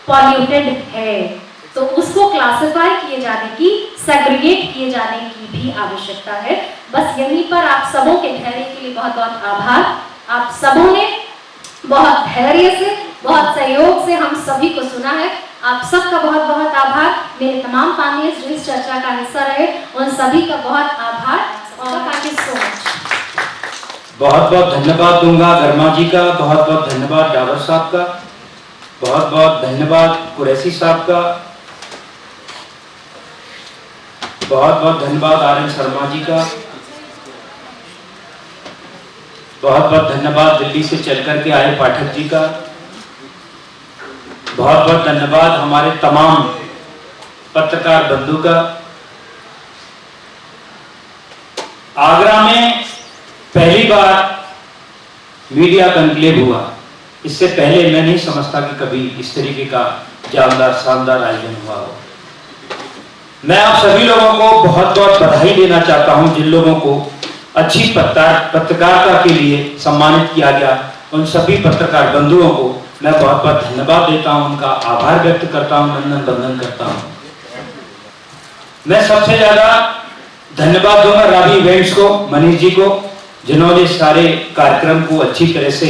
पॉल्यूटेड है, तो उसको क्लासिफाई किए जाने की, सेग्रीगेट किए जाने की भी आवश्यकता है। बस यहीं पर आप सबों के धैर्य के लिए बहुत बहुत आभार। आप सबों ने बहुत धैर्य से, बहुत सहयोग से हम सभी को सुना है, आप सबका बहुत बहुत आभार। मेरे तमाम पैनलिस्ट जो इस चर्चा का हिस्सा रहे, उन सभी का बहुत आभार और थैंक यू सो मच। बहुत बहुत धन्यवाद दूंगा गर्मा जी का, बहुत बहुत धन्यवाद डावर साहब का, बहुत बहुत धन्यवाद कुरैशी साहब का, बहुत बहुत धन्यवाद आर.एन. शर्मा जी का, बहुत बहुत धन्यवाद दिल्ली से चल करके आए पाठक जी का, बहुत बहुत धन्यवाद हमारे तमाम पत्रकार बंधु का। आगरा में पहली बार मीडिया कॉन्क्लेव हुआ, इससे पहले मैं नहीं समझता कि कभी इस तरीके का जानदार शानदार आयोजन हुआ हो। मैं आप सभी लोगों को बहुत बहुत बधाई देना चाहता हूं, जिन लोगों को अच्छी पत्रकारिता के लिए सम्मानित किया गया, उन सभी पत्रकार बंधुओं को मैं बहुत बहुत धन्यवाद देता हूं, उनका आभार व्यक्त करता हूं, नंदन बंदन करता हूं। मैं सबसे ज्यादा धन्यवाद दूंगा रावी इवेंट्स को, मनीष जी को, जिन्होंने सारे कार्यक्रम को अच्छी तरह से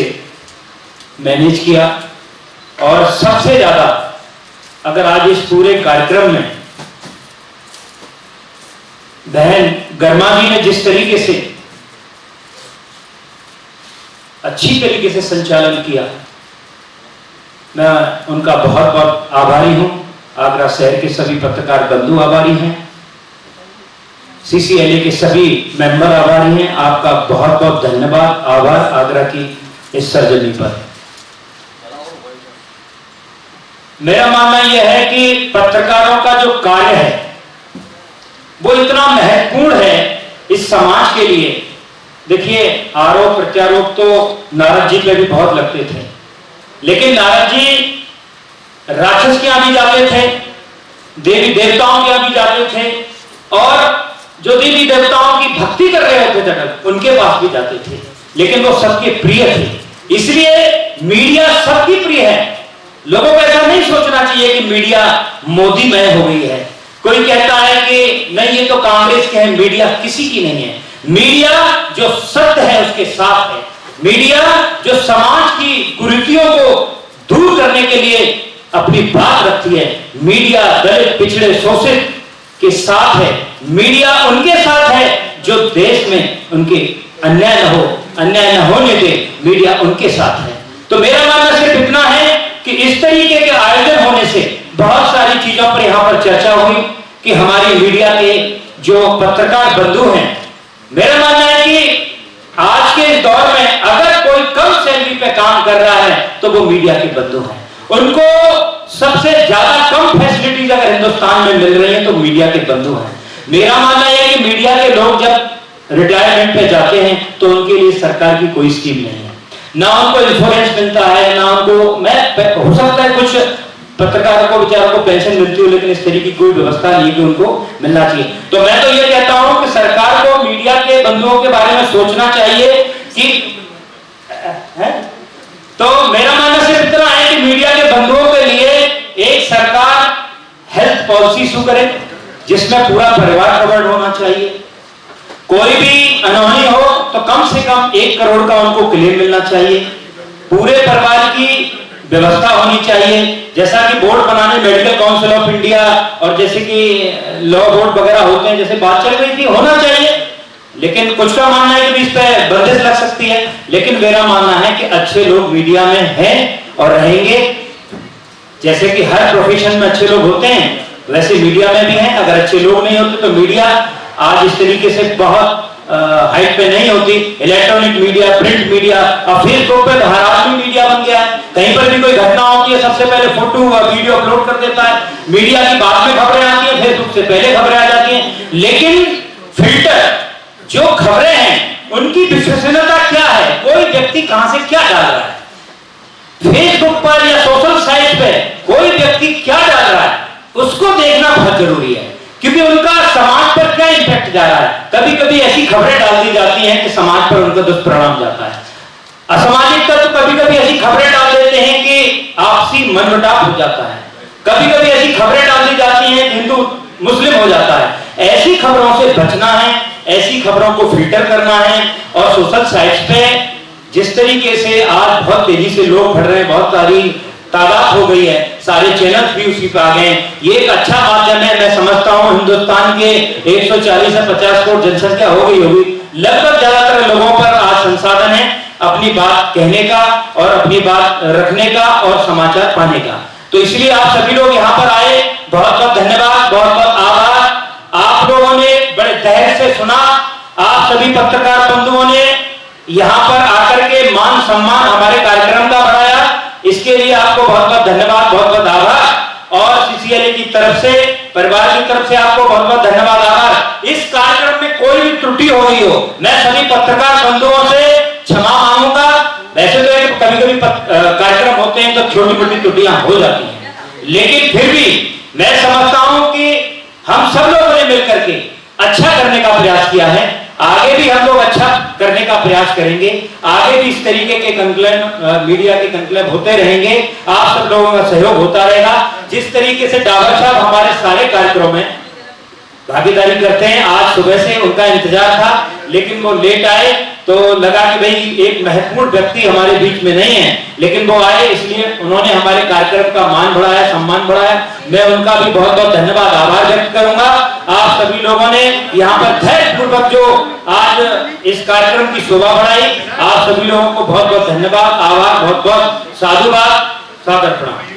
मैनेज किया। और सबसे ज्यादा अगर आज इस पूरे कार्यक्रम में बहन गर्मा जी ने जिस तरीके से अच्छी तरीके से संचालन किया, मैं उनका बहुत बहुत आभारी हूं। आगरा शहर के सभी पत्रकार बंधु आभारी हैं, CCLA के सभी मेंबर आभारी हैं। आपका बहुत बहुत धन्यवाद, आभार आगरा की इस सरजमी पर। मेरा मानना यह है कि पत्रकारों का जो कार्य है वो इतना महत्वपूर्ण है इस समाज के लिए। देखिए, आरोप प्रत्यारोप तो नारद जी पे भी बहुत लगते थे, लेकिन नारद जी राक्षस के यहां भी जाते थे, देवी देवताओं के यहां भी जाते थे, और जो देवी देवताओं की भक्ति कर रहे होते थे उनके पास भी जाते थे, लेकिन वो सबके प्रिय थे। इसलिए मीडिया सबकी प्रिय है। लोगों को ऐसा नहीं सोचना चाहिए कि मीडिया मोदीमय हो गई है। कोई कहता है कि नहीं, ये तो कांग्रेस के हैं, मीडिया किसी की नहीं है। मीडिया जो सत्य है उसके साथ है। मीडिया जो समाज की कुरीतियों को दूर करने के लिए अपनी बात रखती है। मीडिया दलित, पिछड़े, शोषित के साथ है। मीडिया उनके साथ है जो देश में उनके अन्याय न हो, अन्याय न होने दे। मीडिया उनके साथ है। तो मेरा मानना सिर्फ इतना है कि इस तरीके के आयोजन होने से बहुत सारी चीजों पर यहाँ पर चर्चा हुई कि हमारी मीडिया के जो पत्रकार बंधु हैं मेरा मानना है कि आज के इस दौर में अगर कोई कम सैलरी पे काम कर रहा है तो वो मीडिया के बंधु हैं। उनको सबसे ज्यादा कम फैसिलिटीज अगर हिंदुस्तान में मिल रही हैं तो मीडिया के बंधु हैं। मेरा मानना यह है कि मीडिया के लोग जब रिटायरमेंट पे जाते हैं तो उनके लिए सरकार की कोई स्कीम नहीं है, ना उनको इंश्योरेंस मिलता है, ना उनको हो सकता है कुछ पत्रकारों को बेचारों को पेंशन मिलती हो, लेकिन इस तरीके की कोई व्यवस्था नहीं कि उनको मिलना चाहिए। तो मैं तो ये कहता हूं कि सरकार को मीडिया के बंधुओं के बारे में सोचना चाहिए कि तो मेरा मानना सिर्फ इतना है कि मीडिया के बंधुओं के लिए एक सरकार हेल्थ पॉलिसी शुरू करे जिसमें पूरा परिवार कवर्ड होना चाहिए। कोई भी अनहोनी हो तो कम से कम 1 करोड़ का उनको क्लेम मिलना चाहिए। पूरे परिवार की व्यवस्था होनी चाहिए, जैसा कि बोर्ड बनाने मेडिकल काउंसिल ऑफ इंडिया और जैसे कि लॉ बोर्ड वगैरह होते हैं, जैसे बात चल रही थी, होना चाहिए। लेकिन कुछ का मानना है कि इस पे बंदिश लग सकती है, लेकिन मेरा मानना है कि अच्छे लोग मीडिया में हैं और रहेंगे। जैसे कि हर प्रोफेशन में अच्छे लोग होते हैं वैसे मीडिया में भी हैं। अगर अच्छे लोग नहीं होते तो मीडिया आज इस तरीके से बहुत हाइट पे नहीं होती। इलेक्ट्रॉनिक मीडिया, प्रिंट मीडिया और फेसबुक पे तो हर आदमी मीडिया बन गया है। कहीं पर भी कोई घटना होती है सबसे पहले फोटो और वीडियो अपलोड कर देता है। मीडिया की बाद में खबरें आती हैं, फेसबुक से पहले खबरें आ जाती हैं। लेकिन फिल्टर जो खबरें हैं उनकी विश्वसनीयता क्या है, कोई व्यक्ति कहां से क्या डाल रहा है फेसबुक पर या सोशल साइट पे, कोई व्यक्ति क्या डाल रहा है उसको देखना बहुत जरूरी है, क्योंकि उनका समाज पर क्या इम्पैक्ट जा रहा है। कभी कभी ऐसी खबरें डाल दी जाती हैं कि समाज पर उनका दुष्परिणाम जाता है। असामाजिक तत्व कभी कभी ऐसी खबरें डाल देते हैं कि आपसी मनमुटाव हो जाता है। कभी कभी ऐसी खबरें डाल दी जाती हैं कि हिंदू मुस्लिम हो जाता है। ऐसी खबरों से बचना है, ऐसी खबरों को फिल्टर करना है। और सोशल साइट्स पे जिस तरीके से आज बहुत तेजी से लोग बढ़ रहे हैं, बहुत सारी तादाद हो गई है, सारे चैनल्स भी उसी पे आ गए हैं, ये एक अच्छा माध्यम है। मैं समझता हूं हिंदुस्तान के 140 से 50 करोड़ जनसंख्या हो गई होगी, लगभग ज्यादातर लोगों पर आज संसाधन है अपनी बात कहने का और अपनी बात रखने का और समाचार पाने का। तो इसलिए आप सभी लोग यहाँ पर आए, बहुत बहुत धन्यवाद, बहुत बहुत आभार। आप लोगों ने बड़े धैर्य से सुना, आप सभी पत्रकार बंधुओं ने यहाँ पर आकर के मान सम्मान हमारे कार्यक्रम का बढ़ाया, इसके लिए आपको बहुत बहुत धन्यवाद, बहुत बहुत आभार। और सीसीएलए की तरफ से, परिवार की तरफ से आपको बहुत बहुत धन्यवाद, आभार। इस कार्यक्रम में कोई भी त्रुटि हो गई हो, मैं सभी पत्रकार बंधुओं से क्षमा मांगूंगा। वैसे तो कभी कभी कार्यक्रम होते हैं तो छोटी मोटी त्रुटियां हो जाती हैं, लेकिन फिर भी मैं समझता हूं कि हम सब लोगों ने मिलकर के अच्छा करने का प्रयास किया है। आगे भी हम लोग अच्छा करने का प्रयास करेंगे, आगे भी इस तरीके के कंक्लेव, मीडिया के कंक्लेव होते रहेंगे, आप सब लोगों का सहयोग होता रहेगा। जिस तरीके से डावर साहब हमारे सारे कार्यक्रम में भागीदारी करते हैं, आज सुबह से उनका इंतजार था लेकिन वो लेट आए, तो लगा कि भाई एक महत्वपूर्ण व्यक्ति हमारे बीच में नहीं है, लेकिन वो आए, इसलिए उन्होंने हमारे कार्यक्रम का मान बढ़ाया, सम्मान बढ़ाया। मैं उनका भी बहुत बहुत धन्यवाद, आभार व्यक्त करूंगा। आप सभी लोगों ने यहाँ पर धैर्यपूर्वक जो आज इस कार्यक्रम की शोभा बढ़ाई, आप सभी लोगों को बहुत बहुत धन्यवाद, आभार, बहुत बहुत साधुवाद, सादर प्रणाम।